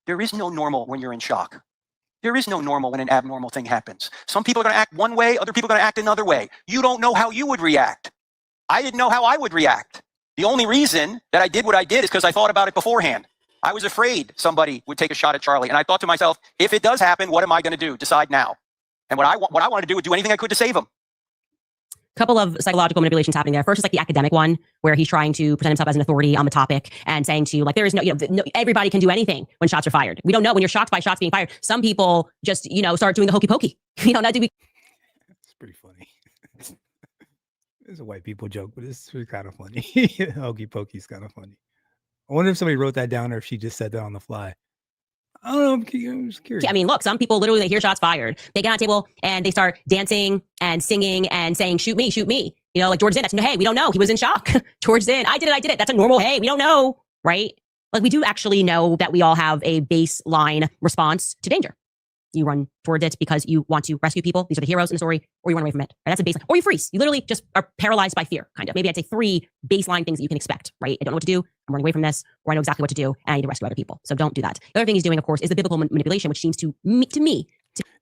there is no normal when you're in shock. There is no normal when an abnormal thing happens. Some people are going to act one way, other people are going to act another way. You don't know how you would react. I didn't know how I would react. The only reason that I did what I did is because I thought about it beforehand. I was afraid somebody would take a shot at Charlie. And I thought to myself, if it does happen, what am I going to do? Decide now. And what I wanted to do would do anything I could to save him. Couple of psychological manipulations happening there. First is like the academic one, where he's trying to present himself as an authority on the topic and saying to you, like, there is no, everybody can do anything when shots are fired. We don't know when you're shocked by shots being fired. Some people just, start doing the hokey pokey. Not do we. It's pretty funny. It's a white people joke, but it's kind of funny. Hokey pokey is kind of funny. I wonder if somebody wrote that down or if she just said that on the fly. I don't know. I'm just curious. I mean, look, some people literally, they hear shots fired. They get on a table and they start dancing and singing and saying, shoot me, shoot me. Like George Zinn, that's, hey, we don't know. He was in shock. George Zinn, I did it. That's a normal, hey, we don't know, right? Like, we do actually know that we all have a baseline response to danger. You run towards it because you want to rescue people. These are the heroes in the story, or you run away from it. Right? That's a baseline. Or you freeze. You literally just are paralyzed by fear, kind of. Maybe I'd say 3 baseline things that you can expect, right? I don't know what to do. I'm running away from this, or I know exactly what to do, and I need to rescue other people. So don't do that. The other thing he's doing, of course, is the biblical manipulation, which seems to me.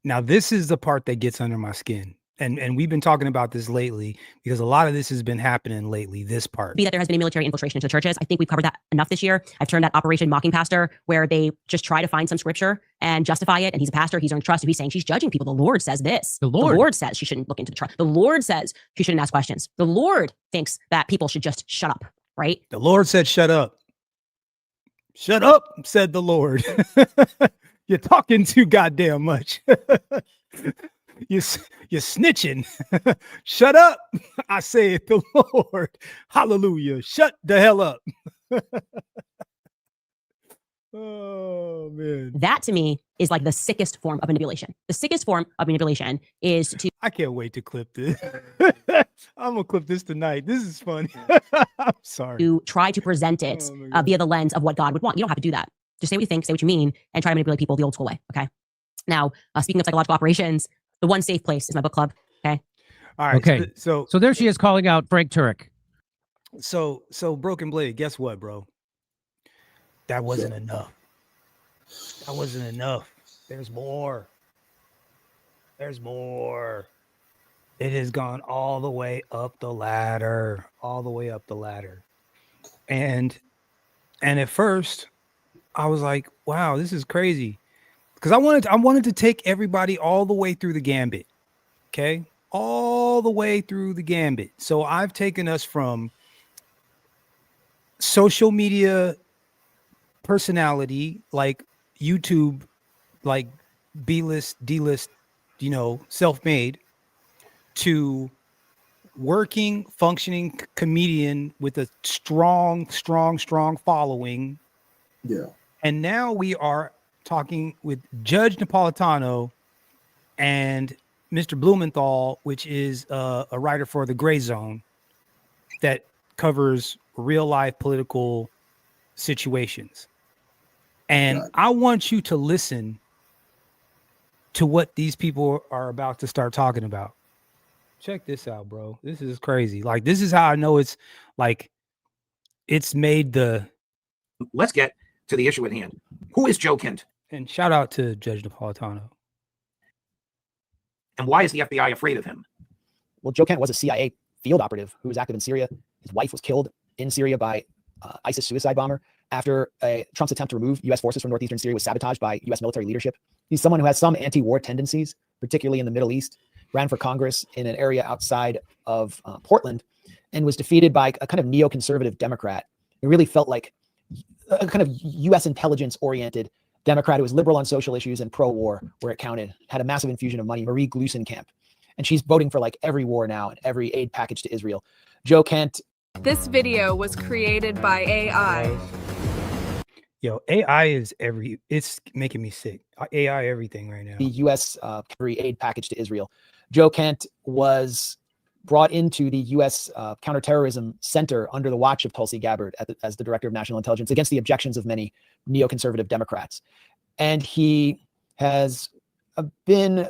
Now, this is the part that gets under my skin. And we've been talking about this lately because a lot of this has been happening lately, this part. Be that there has been a military infiltration into churches. I think we've covered that enough this year. I've turned that Operation Mocking Pastor, where they just try to find some scripture and justify it. And he's a pastor. He's earned trust. So he's saying she's judging people. The Lord says this. The Lord says she shouldn't look into the trial. The Lord says she shouldn't ask questions. The Lord thinks that people should just shut up, right? The Lord said, shut up. Shut up, said the Lord. You're talking too goddamn much. You're snitching. Shut up, I say the Lord. Hallelujah. Shut the hell up. Oh, man. That to me is like the sickest form of manipulation. The sickest form of manipulation is to. I can't wait to clip this. I'm going to clip this tonight. This is funny. I'm sorry. To try to present it via the lens of what God would want. You don't have to do that. Just say what you think, say what you mean, and try to manipulate people the old school way. Okay. Now, speaking of psychological operations, the one safe place is my book club. Okay. All right. Okay. So there she is calling out Frank Turek. So Broken Blade, guess what, bro? That wasn't enough. That wasn't enough. There's more. There's more. It has gone all the way up the ladder. All the way up the ladder. And at first, I was like, wow, this is crazy. Because I wanted to take everybody all the way through the gambit. Okay? All the way through the gambit. So I've taken us from social media personality, like YouTube, like B-list, D-list, self-made, to working, functioning comedian with a strong following. Yeah. And now we are talking with Judge Napolitano and Mr. Blumenthal, which is a writer for The Gray Zone that covers real life political situations. And I want you to listen to what these people are about to start talking about. Check this out, bro. This is crazy. Like, this is how I know it's like, it's made the. Let's get to the issue at hand. Who is Joe Kent? And shout out to Judge Napolitano. And why is the FBI afraid of him? Well, Joe Kent was a CIA field operative who was active in Syria. His wife was killed in Syria by ISIS suicide bomber after Trump's attempt to remove U.S. forces from northeastern Syria was sabotaged by U.S. military leadership. He's someone who has some anti-war tendencies, particularly in the Middle East, ran for Congress in an area outside of Portland, and was defeated by a kind of neoconservative Democrat. It really felt like a kind of U.S. intelligence-oriented Democrat who was liberal on social issues and pro-war where it counted, had a massive infusion of money, Marie Gluesenkamp. And she's voting for like every war now and every aid package to Israel. Joe Kent. This video was created by AI. Yo, AI is it's making me sick. AI everything right now. The U.S. Aid package to Israel. Joe Kent was brought into the U.S. Counterterrorism Center under the watch of Tulsi Gabbard as the Director of National Intelligence against the objections of many neoconservative Democrats. And he has been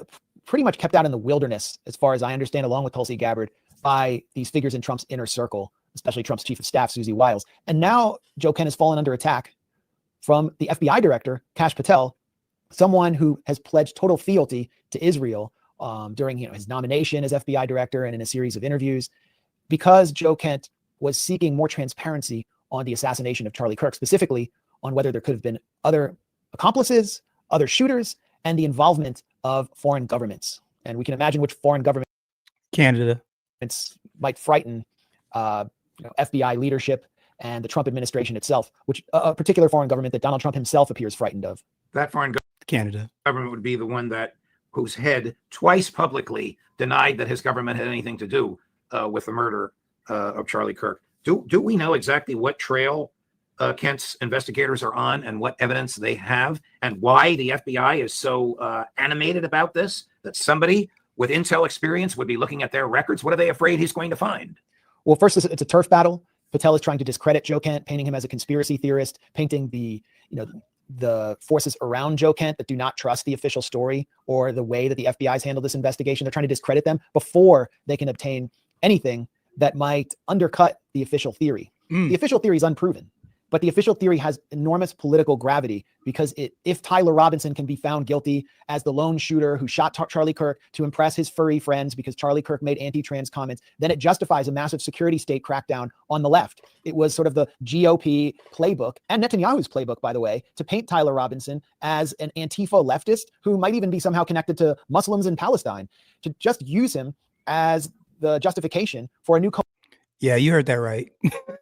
pretty much kept out in the wilderness, as far as I understand, along with Tulsi Gabbard, by these figures in Trump's inner circle, especially Trump's chief of staff, Susie Wiles. And now Joe Kent has fallen under attack from the FBI director, Kash Patel, someone who has pledged total fealty to Israel during his nomination as FBI director and in a series of interviews, because Joe Kent was seeking more transparency on the assassination of Charlie Kirk, specifically on whether there could have been other accomplices, other shooters, and the involvement of foreign governments. And we can imagine which foreign governments Canada might frighten FBI leadership and the Trump administration itself, which a particular foreign government that Donald Trump himself appears frightened of. That foreign Canada government would be the one whose head twice publicly denied that his government had anything to do with the murder of Charlie Kirk. Do we know exactly what trail Kent's investigators are on and what evidence they have, and why the FBI is so animated about this, that somebody with intel experience would be looking at their records? What are they afraid he's going to find? Well, first, it's a turf battle. Patel is trying to discredit Joe Kent, painting him as a conspiracy theorist, painting the forces around Joe Kent that do not trust the official story or the way that the FBI's handled this investigation. They're trying to discredit them before they can obtain anything that might undercut the official theory. The official theory is unproven, but the official theory has enormous political gravity, because if Tyler Robinson can be found guilty as the lone shooter who shot Charlie Kirk to impress his furry friends because Charlie Kirk made anti-trans comments, then it justifies a massive security state crackdown on the left. It was sort of the GOP playbook, and Netanyahu's playbook, by the way, to paint Tyler Robinson as an Antifa leftist who might even be somehow connected to Muslims in Palestine, to just use him as the justification for a new. Yeah, you heard that right.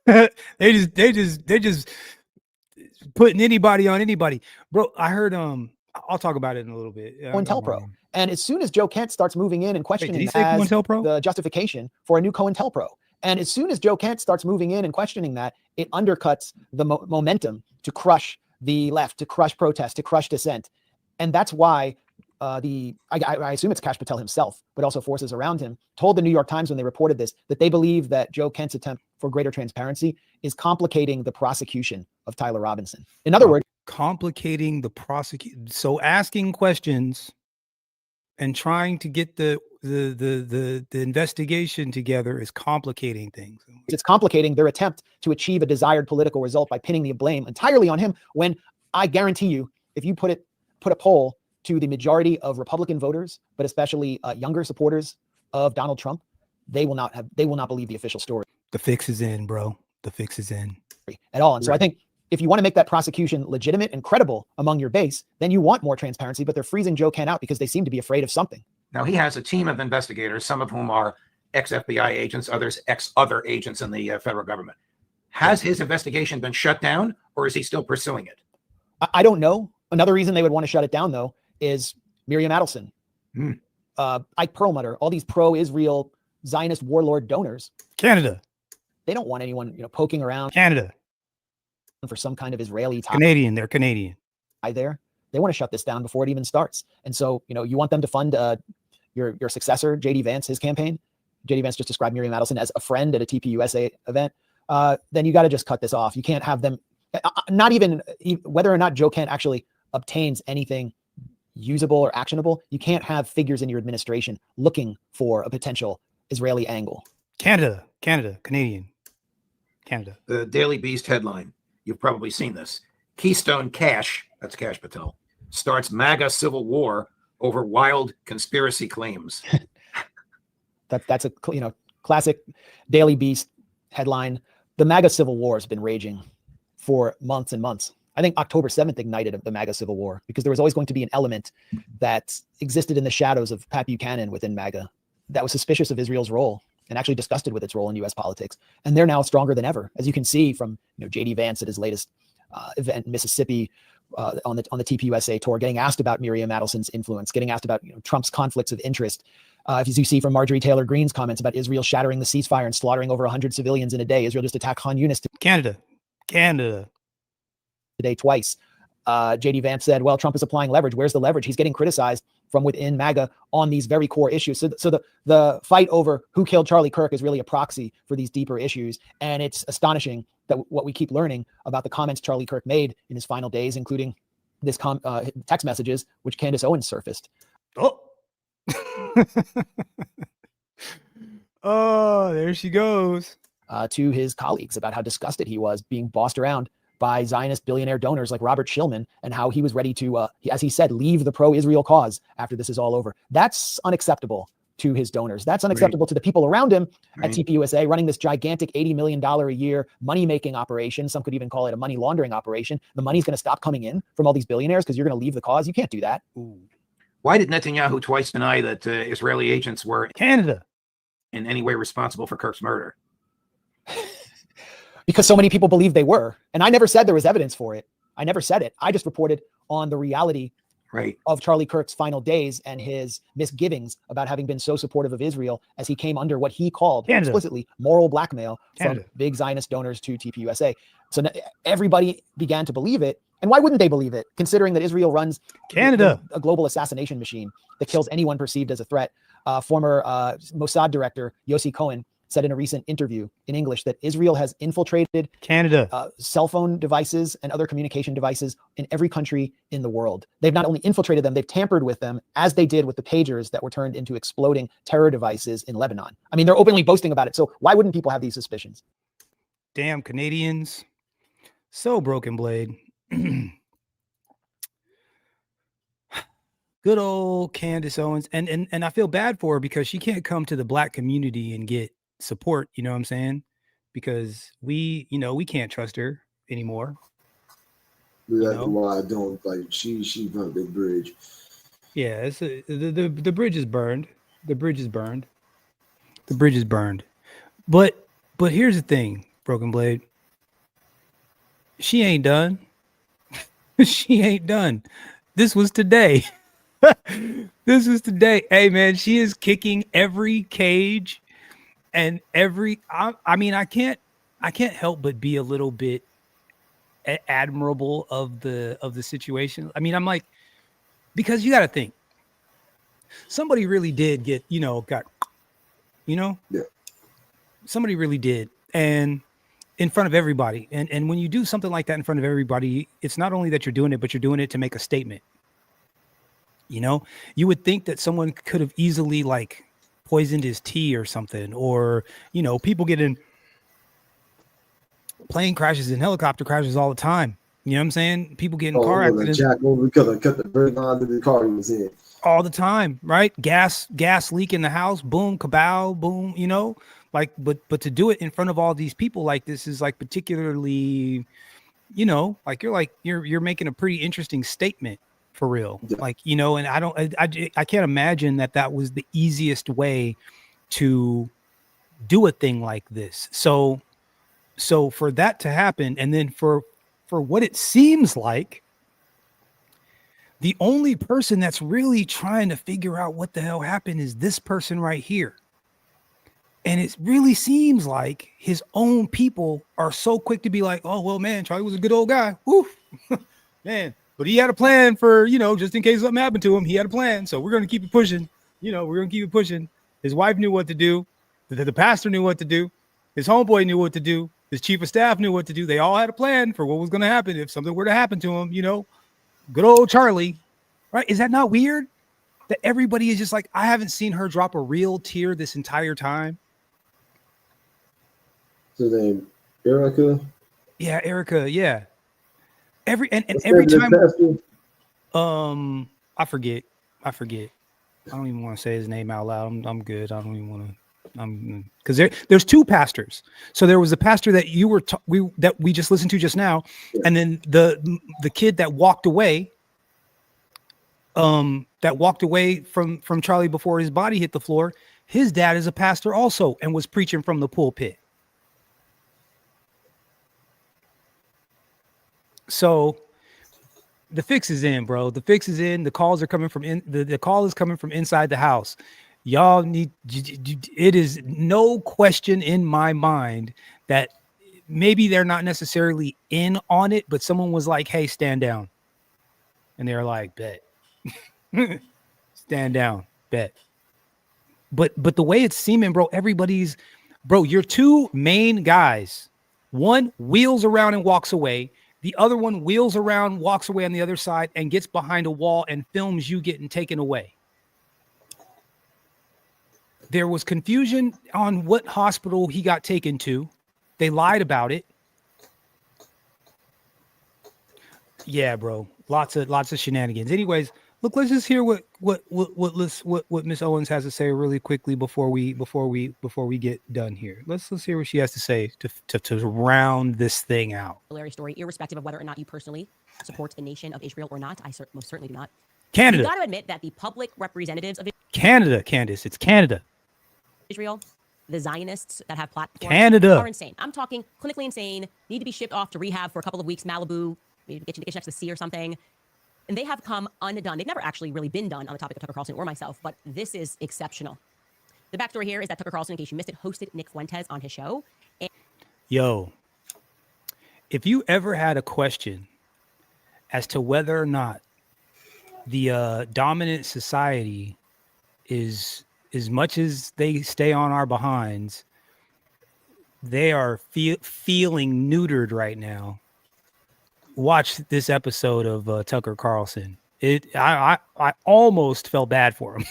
they just putting anybody on anybody, bro. I heard I'll talk about it in a little bit. COINTELPRO. And as soon as Joe Kent starts moving in and questioning the justification for a new COINTELPRO, and as soon as Joe Kent starts moving in and questioning that, it undercuts the momentum to crush the left, to crush protest, to crush dissent. And that's why I assume it's Kash Patel himself, but also forces around him, told the New York Times when they reported this, that they believe that Joe Kent's attempt for greater transparency is complicating the prosecution of Tyler Robinson. In other words, complicating the prosecution. So asking questions and trying to get the investigation together is complicating things. It's complicating their attempt to achieve a desired political result by pinning the blame entirely on him, when I guarantee you, if you put a poll to the majority of Republican voters, but especially younger supporters of Donald Trump, they will not believe the official story. The fix is in, bro. The fix is in at all. And so I think if you want to make that prosecution legitimate and credible among your base, then you want more transparency, but they're freezing Joe Kent out because they seem to be afraid of something. Now, he has a team of investigators, some of whom are ex-FBI agents, others ex-other agents in the federal government. Has his investigation been shut down, or is he still pursuing it? I don't know. Another reason they would want to shut it down, though, is Miriam Adelson, Ike Perlmutter, all these pro-Israel Zionist warlord donors. Canada. They don't want anyone, poking around. Canada. For some kind of Israeli top. Canadian. They're Canadian. There. They want to shut this down before it even starts. And so, you want them to fund your successor, J.D. Vance, his campaign. J.D. Vance just described Miriam Adelson as a friend at a TPUSA event. Then you got to just cut this off. You can't have them, not even whether or not Joe Kent actually obtains anything usable or actionable. You can't have figures in your administration looking for a potential Israeli angle. Canada, Canadian, Canada. The Daily Beast headline, you've probably seen this. Keystone Cash, that's Kash Patel, starts MAGA civil war over wild conspiracy claims. That's a classic Daily Beast headline. The MAGA civil war has been raging for months and months. I think October 7th ignited the MAGA civil war, because there was always going to be an element that existed in the shadows of Pat Buchanan within MAGA that was suspicious of Israel's role and actually disgusted with its role in U.S. politics. And they're now stronger than ever, as you can see from J.D. Vance at his latest event in Mississippi on the TPUSA tour, getting asked about Miriam Adelson's influence, getting asked about Trump's conflicts of interest. As you see from Marjorie Taylor Greene's comments about Israel shattering the ceasefire and slaughtering over 100 civilians in a day. Israel just attacked Khan Yunis. Canada. Today twice. J.D. Vance said, well, Trump is applying leverage. Where's the leverage? He's getting criticized from within MAGA on these very core issues. So the fight over who killed Charlie Kirk is really a proxy for these deeper issues. And it's astonishing that what we keep learning about the comments Charlie Kirk made in his final days, including this text messages, which Candace Owens surfaced. Oh, Oh, there she goes. To his colleagues about how disgusted he was being bossed around by Zionist billionaire donors like Robert Shillman, and how he was ready to, as he said, leave the pro-Israel cause after this is all over. That's unacceptable to his donors. That's unacceptable to the people around him at TPUSA, running this gigantic $80 million a year money-making operation. Some could even call it a money laundering operation. The money's going to stop coming in from all these billionaires because you're going to leave the cause. You can't do that. Why did Netanyahu twice deny that Israeli agents were Canada in any way responsible for Kirk's murder? Because so many people believe they were. And I never said there was evidence for it. I never said it. I just reported on the reality of Charlie Kirk's final days and his misgivings about having been so supportive of Israel as he came under what he called explicitly moral blackmail from big Zionist donors to TPUSA. So everybody began to believe it. And why wouldn't they believe it, considering that Israel runs a global assassination machine that kills anyone perceived as a threat? Former Mossad director Yossi Cohen said in a recent interview in English that Israel has infiltrated cell phone devices and other communication devices in every country in the world. They've not only infiltrated them, they've tampered with them, as they did with the pagers that were turned into exploding terror devices in Lebanon. I mean, they're openly boasting about it. So why wouldn't people have these suspicions? Damn Canadians. So Broken Blade. Good old Candace Owens. And I feel bad for her because she can't come to the black community and get support, you know what I'm saying? Because we can't trust her anymore. That's why I don't like she burnt the bridge. Yeah, it's the bridge is burned. The bridge is burned. The bridge is burned. But here's the thing, Broken Blade. She ain't done. She ain't done. This was today. This is today. Hey man, she is kicking every cage and every. I mean, I can't help but be a little bit admirable of the situation. I mean, I'm like, because you got to think, somebody really did get, somebody really did, and in front of everybody. And when you do something like that in front of everybody, it's not only that you're doing it, but you're doing it to make a statement. You would think that someone could have easily like poisoned his tea or something, or, people get in plane crashes and helicopter crashes all the time. You know what I'm saying? People get in car accidents. Jack over because I cut the brake on to the car he was in. All the time, right? Gas leak in the house, boom, kabow, boom, like, but to do it in front of all these people like this is like particularly, like you're making a pretty interesting statement. For real. Yeah. Like, and I can't imagine that was the easiest way to do a thing like this. So for that to happen, and then for what it seems like, the only person that's really trying to figure out what the hell happened is this person right here. And it really seems like his own people are so quick to be like, oh, well, man, Charlie was a good old guy. Woo, man. But he had a plan for, just in case something happened to him, he had a plan. So we're going to keep it pushing. We're going to keep it pushing. His wife knew what to do. The pastor knew what to do. His homeboy knew what to do. His chief of staff knew what to do. They all had a plan for what was going to happen if something were to happen to him, Good old Charlie, right? Is that not weird? That everybody is just like, I haven't seen her drop a real tear this entire time. Her name, Erica? Yeah, Erica, yeah. Every time I forget. I don't even want to say his name out loud. I'm good. I don't even want to. Because there's two pastors. So there was a pastor that we just listened to just now, and then the kid that walked away. That walked away from Charlie before his body hit the floor. His dad is a pastor also, and was preaching from the pulpit. So the fix is in, bro. The fix is in. The calls are coming from the call is coming from inside the house. Y'all need, it is no question in my mind that maybe they're not necessarily in on it, but someone was like, hey, stand down. And they're like, bet. Stand down, bet. But the way it's seeming, bro, your two main guys, one wheels around and walks away. The other one wheels around, walks away on the other side, and gets behind a wall and films you getting taken away. There was confusion on what hospital he got taken to. They lied about it. Yeah, bro. Lots of shenanigans. Anyways, look, let's just hear what Miss Owens has to say really quickly before we get done here. Let's hear what she has to say to round this thing out. Hilarious story, irrespective of whether or not you personally support the nation of Israel or not. I most certainly do not. Canada. You got to admit that the public representatives of Canada, Candace. It's Canada. Israel, the Zionists that have platforms Canada are insane. I'm talking clinically insane, need to be shipped off to rehab for a couple of weeks, Malibu, maybe get you next to the sea or something. And they have come undone. They've never actually really been done on the topic of Tucker Carlson or myself, but this is exceptional. The backstory here is that Tucker Carlson, in case you missed it, hosted Nick Fuentes on his show. And yo, if you ever had a question as to whether or not the dominant society is, as much as they stay on our behinds, they are feeling neutered right now. Watch this episode of Tucker Carlson. I almost felt bad for him.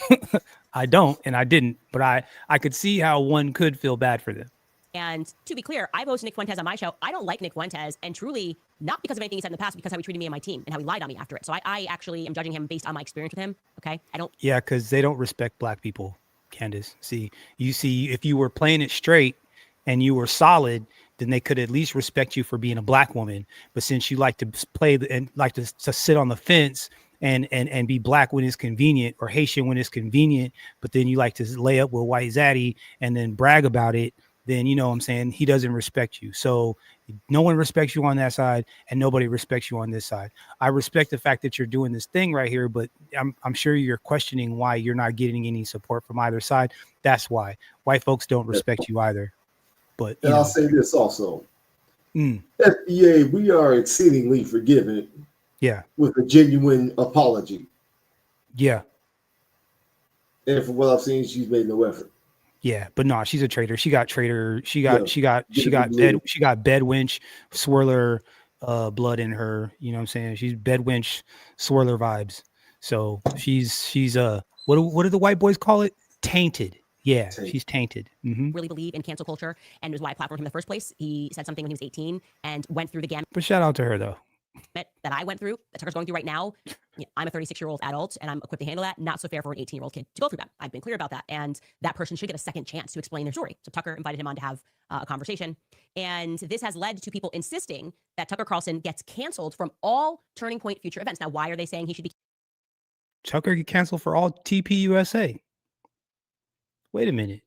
I don't, and I didn't, but I could see how one could feel bad for them. And to be clear, I've hosted Nick Fuentes on my show. I don't like Nick Fuentes, and truly not because of anything he said in the past, because how he treated me and my team and how he lied on me after it. So I actually am judging him based on my experience with him. Okay, I don't. Yeah, because they don't respect black people, Candace. See, if you were playing it straight and you were solid, then they could at least respect you for being a black woman. But since you like to play and like to sit on the fence and be black when it's convenient, or Haitian when it's convenient, but then you like to lay up with white zaddy and then brag about it, then you know what I'm saying, he doesn't respect you. So no one respects you on that side, and nobody respects you on this side. I respect the fact that you're doing this thing right here, but I'm sure you're questioning why you're not getting any support from either side. That's why white folks don't respect you either. But and I'll say this also. FDA, we are exceedingly forgiving. Yeah. With a genuine apology. Yeah. And from what I've seen, she's made no effort. Yeah, but no, she's a traitor. She got bed wench swirler blood in her. You know what I'm saying? She's bed wench swirler vibes. So she's what do the white boys call it? Tainted. Yeah, she's tainted. Really believe in cancel culture, and it was why I platformed him in the first place. He said something when he was 18 and went through the gamut. But shout out to her though. That I went through, that Tucker's going through right now. I'm a 36-year-old adult and I'm equipped to handle that. Not so fair for an 18-year-old kid to go through that. I've been clear about that. And that person should get a second chance to explain their story. So Tucker invited him on to have a conversation. And this has led to people insisting that Tucker Carlson gets canceled from all Turning Point future events. Now, why are they saying he should be? Tucker get canceled for all TPUSA. Wait a minute.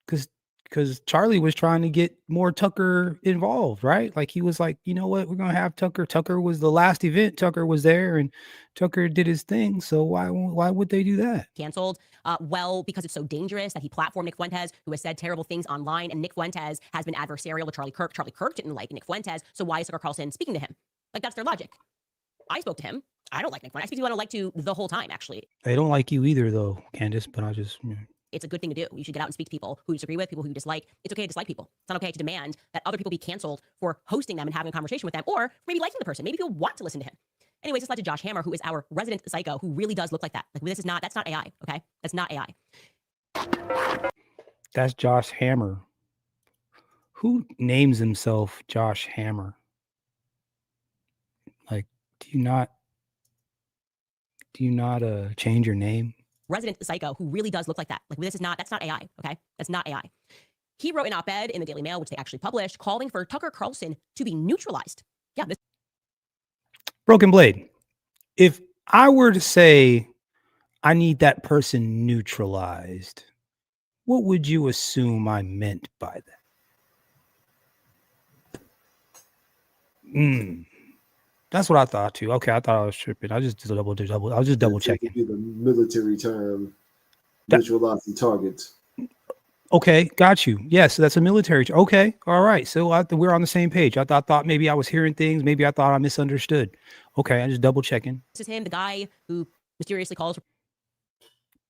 Because Charlie was trying to get more Tucker involved, right? Like he was like, you know what, we're gonna have Tucker. Tucker was the last event. Tucker was there, and Tucker did his thing. So why would they do that? Canceled? Well, because it's so dangerous that he platformed Nick Fuentes, who has said terrible things online, and Nick Fuentes has been adversarial to Charlie Kirk. Charlie Kirk didn't like Nick Fuentes, so why is Tucker Carlson speaking to him? Like that's their logic. I spoke to him. I don't like Nick Fuentes. I speak to who I don't like to the whole time, actually. They don't like you either, though, Candace. But I just. It's a good thing to do. You should get out and speak to people who you disagree with, people who you dislike. It's okay to dislike people. It's not okay to demand that other people be canceled for hosting them and having a conversation with them, or maybe liking the person. Maybe people want to listen to him. Anyways, this led to Josh Hammer, who is our resident psycho, who really does look like that. Like that's not AI, okay? That's not AI. That's Josh Hammer. Who names himself Josh Hammer? Like, do you not change your name? Resident psycho who really does look like that. Like that's not AI, okay? That's not AI. He wrote an op-ed in the Daily Mail, which they actually published, calling for Tucker Carlson to be neutralized. Yeah. Broken Blade. If I were to say I need that person neutralized, what would you assume I meant by that? That's what I thought too. Okay, I thought I was tripping. I just double checking. The military term, neutralizing targets. Okay, got you. Yes, that's a military. Okay, all right. So we're on the same page. I thought maybe I was hearing things. Maybe I thought I misunderstood. Okay, I just double checking. This is him, the guy who mysteriously calls.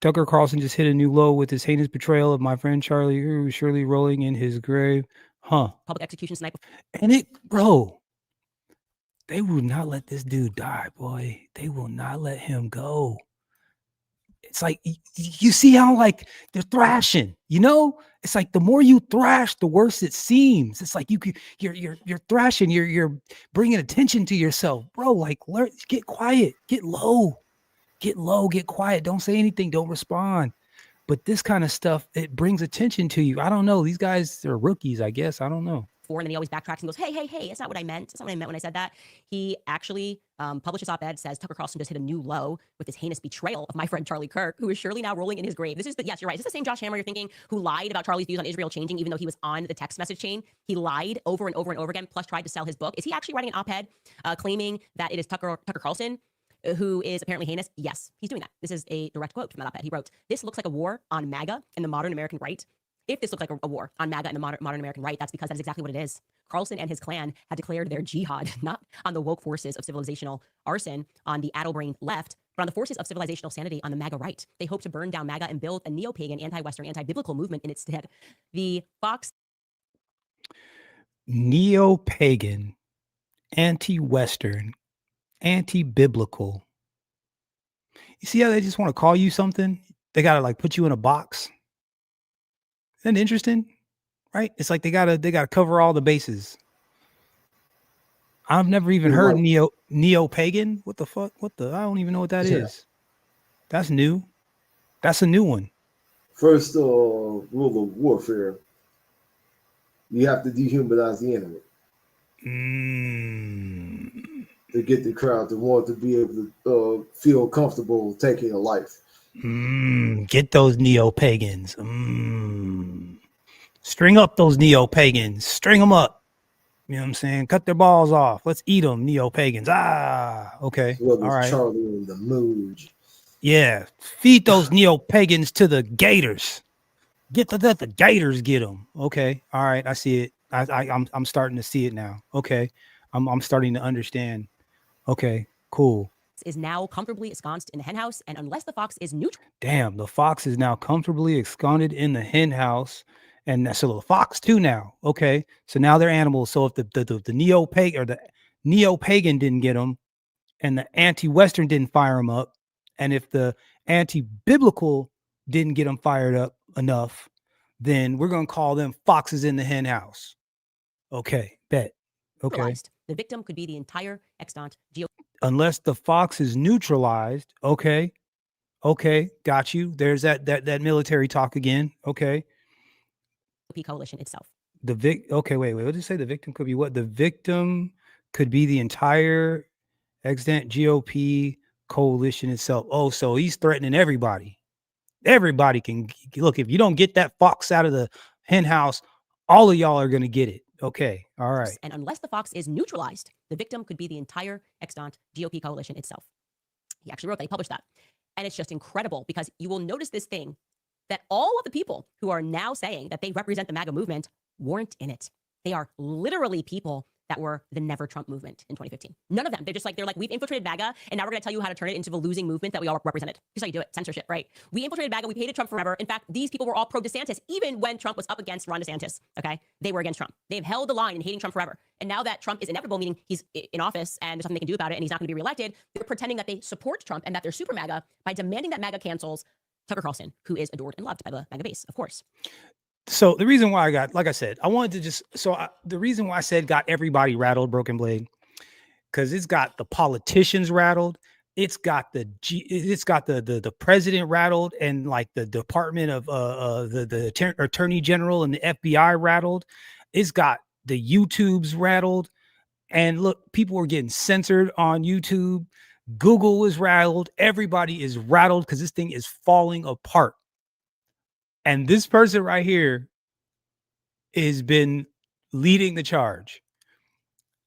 Tucker Carlson just hit a new low with his heinous betrayal of my friend Charlie, who was surely rolling in his grave. Public execution sniper. And bro. They will not let this dude die, boy. They will not let him go. it's like you see how like they're thrashing, you know? It's like the more you thrash, the worse it seems. It's like you're thrashing, you're bringing attention to yourself, bro. Like learn, get quiet, get low, get quiet. Don't say anything, don't respond. But this kind of stuff, it brings attention to you. I don't know. These guys are rookies, I guess. I don't know. And then he always backtracks and goes, hey, it's not what I meant. It's not what I meant when I said that. He actually published this op-ed, says Tucker Carlson just hit a new low with this heinous betrayal of my friend Charlie Kirk, who is surely now rolling in his grave. Yes, you're right. Is this the same Josh Hammer you're thinking who lied about Charlie's views on Israel changing, even though he was on the text message chain? He lied over and over and over again, plus tried to sell his book. Is he actually writing an op-ed claiming that it is Tucker Carlson who is apparently heinous? Yes, he's doing that. This is a direct quote from that op-ed. He wrote, "This looks like a war on MAGA and the modern American right. If this looked like a war on MAGA and the modern American right, that's because that is exactly what it is. Carlson and his clan had declared their jihad, not on the woke forces of civilizational arson on the addle-brained left, but on the forces of civilizational sanity on the MAGA right. They hope to burn down MAGA and build a neo-pagan, anti-Western, anti-biblical movement in its stead. The Fox... Neo-pagan, anti-Western, anti-biblical. You see how they just want to call you something? They got to like put you in a box. Isn't that interesting? Right? It's like they gotta cover all the bases. I've never even heard neo-pagan. What the fuck? I don't even know what that is. That's new. That's a new one. First rule of warfare, you have to dehumanize the enemy. To get the crowd to want to be able to feel comfortable taking a life. Get those neo-pagans. String up those neo-pagans. String them up. You know what I'm saying? Cut their balls off. Let's eat them, neo-pagans. Okay. All right. Charlie and the Mooj. Yeah. Feed those neo-pagans to the gators. Let the gators get them. Okay. All right. I see it. I'm starting to see it now. Okay. I'm starting to understand. Okay. Cool. Is now comfortably ensconced in the henhouse, and unless the fox is neutral... Damn, the fox is now comfortably ensconced in the henhouse, and so the fox too now. Okay, so now they're animals. So if the neo-pagan or the neo-pagan didn't get them, and the anti-Western didn't fire them up, and if the anti-biblical didn't get them fired up enough, then we're gonna call them foxes in the henhouse. Okay, bet. Okay. The victim could be the entire extant GOP. Unless the fox is neutralized. Okay, got you. There's that military talk again. Okay. Coalition itself. Okay, wait. What did you say? The victim could be what? The victim could be the entire extant GOP coalition itself. Oh, so he's threatening everybody. Everybody can look. If you don't get that fox out of the hen house, all of y'all are gonna get it. Okay, all right. And unless the fox is neutralized, the victim could be the entire extant GOP coalition itself. He actually wrote that. He published that. And it's just incredible because you will notice this thing that all of the people who are now saying that they represent the MAGA movement weren't in it. They are literally people that were the Never Trump movement in 2015. None of them. They're like, we've infiltrated MAGA, and now we're going to tell you how to turn it into the losing movement that we all represented. Here's how you do it. Censorship, right? We infiltrated MAGA. We hated Trump forever. In fact, these people were all pro-DeSantis, even when Trump was up against Ron DeSantis, okay? They were against Trump. They've held the line in hating Trump forever. And now that Trump is inevitable, meaning he's in office and there's nothing they can do about it and he's not going to be reelected, they're pretending that they support Trump and that they're super MAGA by demanding that MAGA cancels Tucker Carlson, who is adored and loved by the MAGA base, of course. So the reason why the reason why I said got everybody rattled, Broken Blade, because it's got the politicians rattled, it's got the president rattled, and like the Department of the Attorney General and the FBI rattled. It's got the YouTubes rattled, and look, people are getting censored on YouTube. Google is rattled. Everybody is rattled because this thing is falling apart. And this person right here has been leading the charge.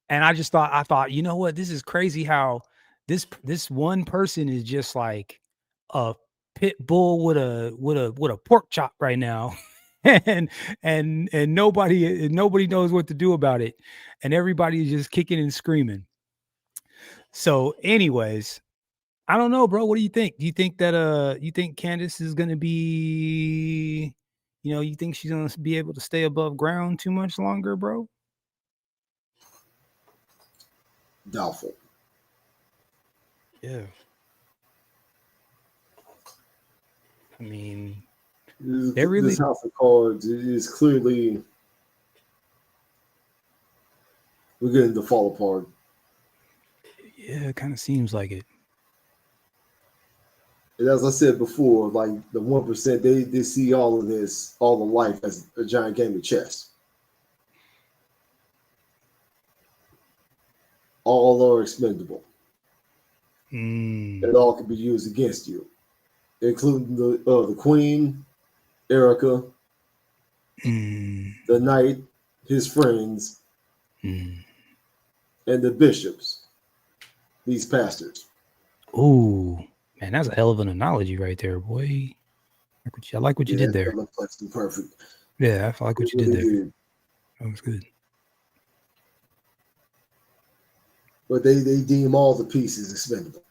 And I thought, you know what? This is crazy how this one person is just like a pit bull with a pork chop right now. and nobody knows what to do about it. And everybody is just kicking and screaming. So anyways, I don't know, bro. What do you think? Do you think that you think Candace is gonna be, you think she's gonna be able to stay above ground too much longer, bro? Doubtful. Yeah. I mean, this house of cards is clearly we're getting to fall apart. Yeah, it kind of seems like it. And as I said before, like the 1%, they see all of this, all of life as a giant game of chess. All are expendable. It all can be used against you, including the queen, Erica, the knight, his friends, and the bishops, these pastors. Ooh, man, that's a hell of an analogy right there, boy. I like what you did there. That looks like it's perfect. Yeah, I like what you did there. That was good. But they deem all the pieces expendable.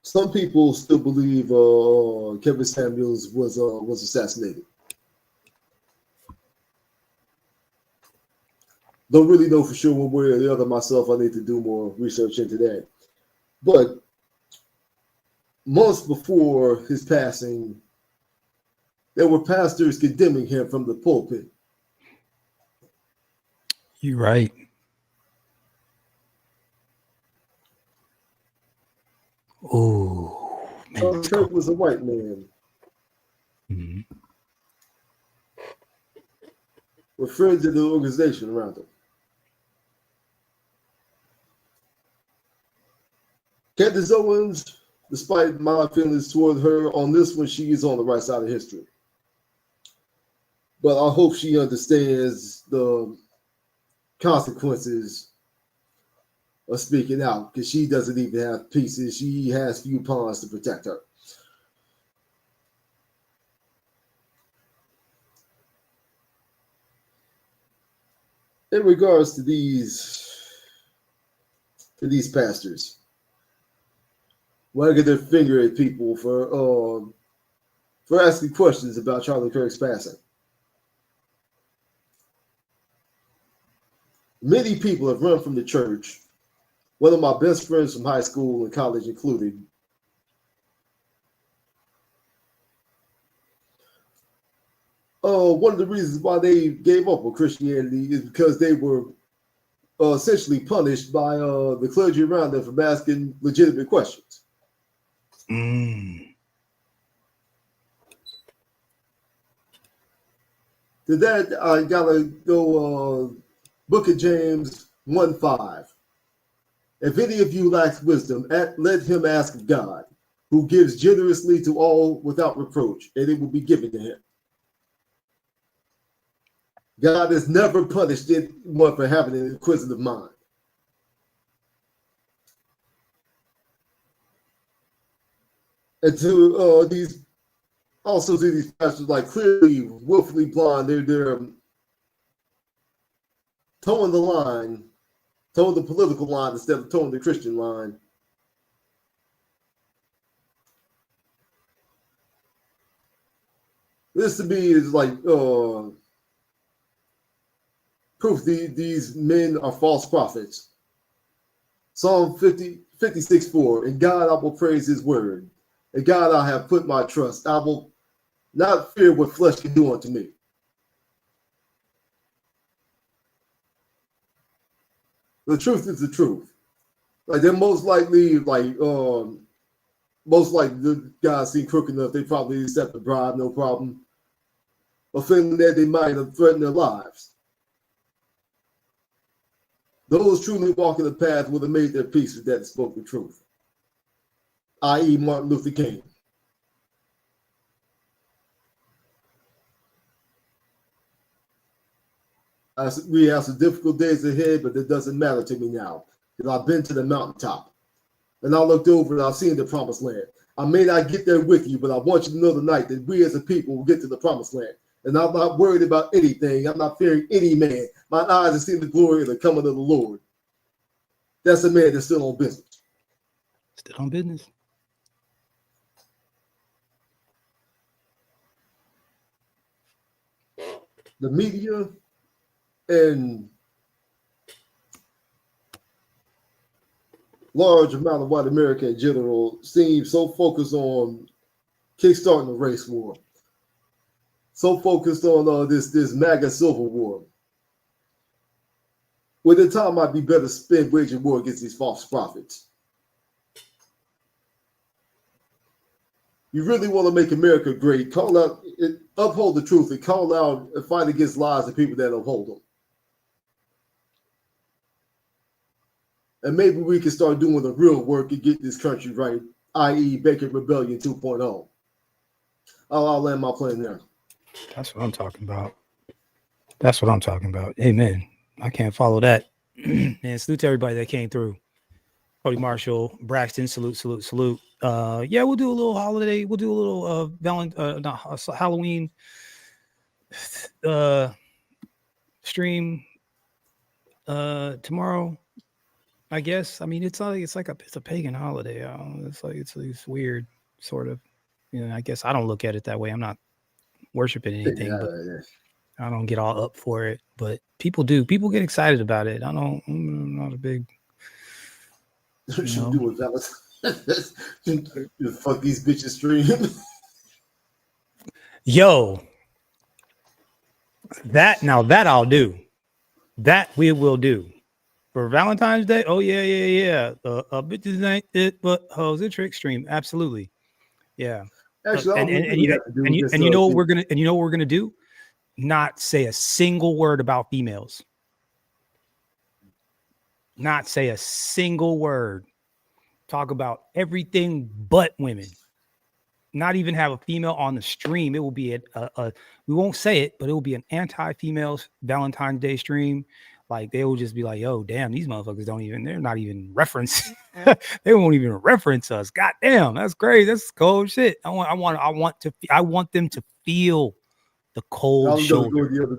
Some people still believe Kevin Samuels was assassinated. Don't really know for sure one way or the other myself. I need to do more research into that. But months before his passing, there were pastors condemning him from the pulpit. You're right. Oh, man. Kirk was a white man. With friends in the organization around him. Candace Owens, despite my feelings toward her on this one, she is on the right side of history. But I hope she understands the consequences of speaking out, because she doesn't even have pieces. She has few pawns to protect her. In regards to these pastors wagging their finger at people for asking questions about Charlie Kirk's passing. Many people have run from the church. One of my best friends from high school and college included. One of the reasons why they gave up on Christianity is because they were essentially punished by the clergy around them for asking legitimate questions. To that, I gotta go Book of James 1:5. If any of you lacks wisdom, let him ask God, who gives generously to all without reproach, and it will be given to him. God has never punished anyone for having an inquisitive mind. And to these pastors, like clearly willfully blind, they're towing the line, towing the political line instead of towing the Christian line. This to me is like proof these men are false prophets. Psalm 56:4. In God I will praise his word. In God I have put my trust. I will not fear what flesh can do unto me. The truth is the truth. Like they're most likely the guys seem crooked enough, they probably accept the bribe, no problem. But feeling that they might have threatened their lives. Those truly walking the path would have made their peace with that spoke the truth. I.e. Martin Luther King. We have some difficult days ahead, but it doesn't matter to me now, because I've been to the mountaintop. And I looked over and I've seen the promised land. I may not get there with you, but I want you to know tonight that we as a people will get to the promised land. And I'm not worried about anything. I'm not fearing any man. My eyes have seen the glory of the coming of the Lord. That's a man that's still on business. Still on business. The media and large amount of white America in general seems so focused on kickstarting the race war, so focused on this MAGA civil war. When the time might be better spent waging war against these false prophets. You really want to make America great, call out, uphold the truth, and call out and fight against lies and people that uphold them. And maybe we can start doing the real work and get this country right, i.e. Bacon Rebellion 2.0. I'll land my plane there. That's what I'm talking about. That's what I'm talking about. Amen. I can't follow that. And salute to everybody that came through. Cody Marshall, Braxton, salute. Yeah, we'll do a little holiday. We'll do a little Halloween stream tomorrow, I guess. I mean, it's a pagan holiday. It's weird, sort of. You know, I guess I don't look at it that way. I'm not worshiping anything, but I don't get all up for it. But people do. People get excited about it. I'm not a big. What you do with Valentine's? Fuck these bitches stream. Yo, that I'll do. That we will do for Valentine's Day. Oh yeah. Bitches ain't it, but hoes a trick stream. Absolutely, yeah. Actually, you know what we're gonna do? Not say a single word about females. Not say a single word. Talk about everything but women. Not even have a female on the stream. It will be we won't say it, but it will be an anti-females Valentine's Day stream. Like they will just be like, yo, damn, these motherfuckers they're not even reference. They won't even reference us. God damn, that's crazy. That's cold shit. I want them to feel the cold shoulder.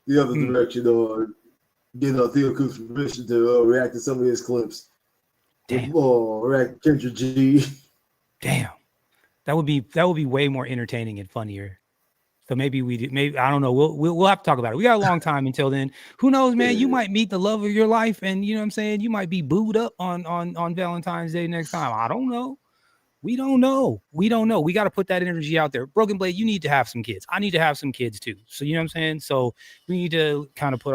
The other direction, get Theo Coop's permission to react to some of his clips. Damn. React to Kendra G. Damn. That would be way more entertaining and funnier. So maybe I don't know. We'll have to talk about it. We got a long time until then. Who knows, man? You might meet the love of your life, and you know what I'm saying? You might be booed up on Valentine's Day next time. I don't know. We don't know. We got to put that energy out there. Broken Blade, you need to have some kids. I need to have some kids too. So you know what I'm saying? So we need to kind of put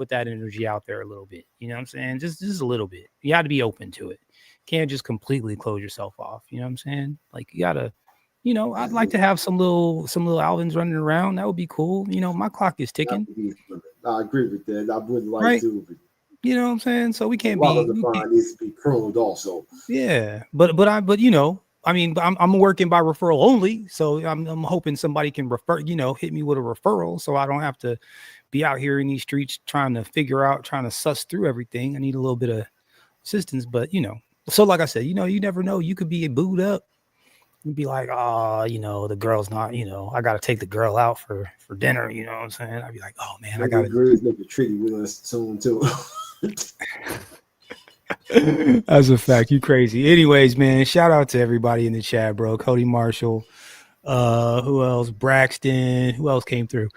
that energy out there a little bit. You know what I'm saying? Just a little bit. You got to be open to it. Can't just completely close yourself off. You know what I'm saying? Like you gotta, I'd like to have some little Alvins running around. That would be cool. My clock is ticking. I agree with that. I would like to. But you know what I'm saying? So we can't needs to be curled also. Yeah, but I'm working by referral only. So I'm hoping somebody can hit me with a referral, so I don't have to be out here in these streets trying to suss through everything. I need a little bit of assistance, but so like I said, you never know. You could be booed up. You'd be like, the girl's not, I got to take the girl out for dinner. You know what I'm saying? I'd be like, oh man, I got to make a treaty with us soon too. That's a fact. You crazy. Anyways, man, shout out to everybody in the chat, bro. Cody Marshall. Who else? Braxton. Who else came through?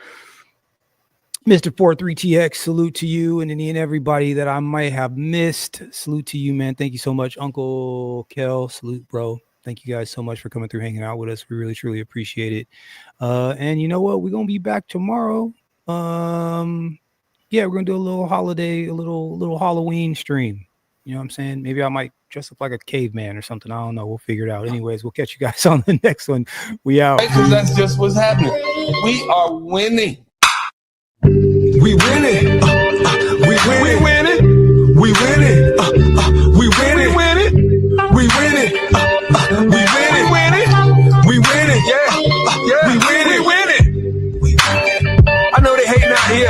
Mr. 43TX, salute to you and everybody that I might have missed. Salute to you, man. Thank you so much. Uncle Kel, salute, bro. Thank you guys so much for coming through, hanging out with us. We really, truly appreciate it. And you know what? We're going to be back tomorrow. Yeah, we're going to do a little holiday, a little Halloween stream. You know what I'm saying? Maybe I might dress up like a caveman or something. I don't know. We'll figure it out. Anyways, we'll catch you guys on the next one. We out. Because that's just what's happening. We are winning. We winning. We winning. We winning.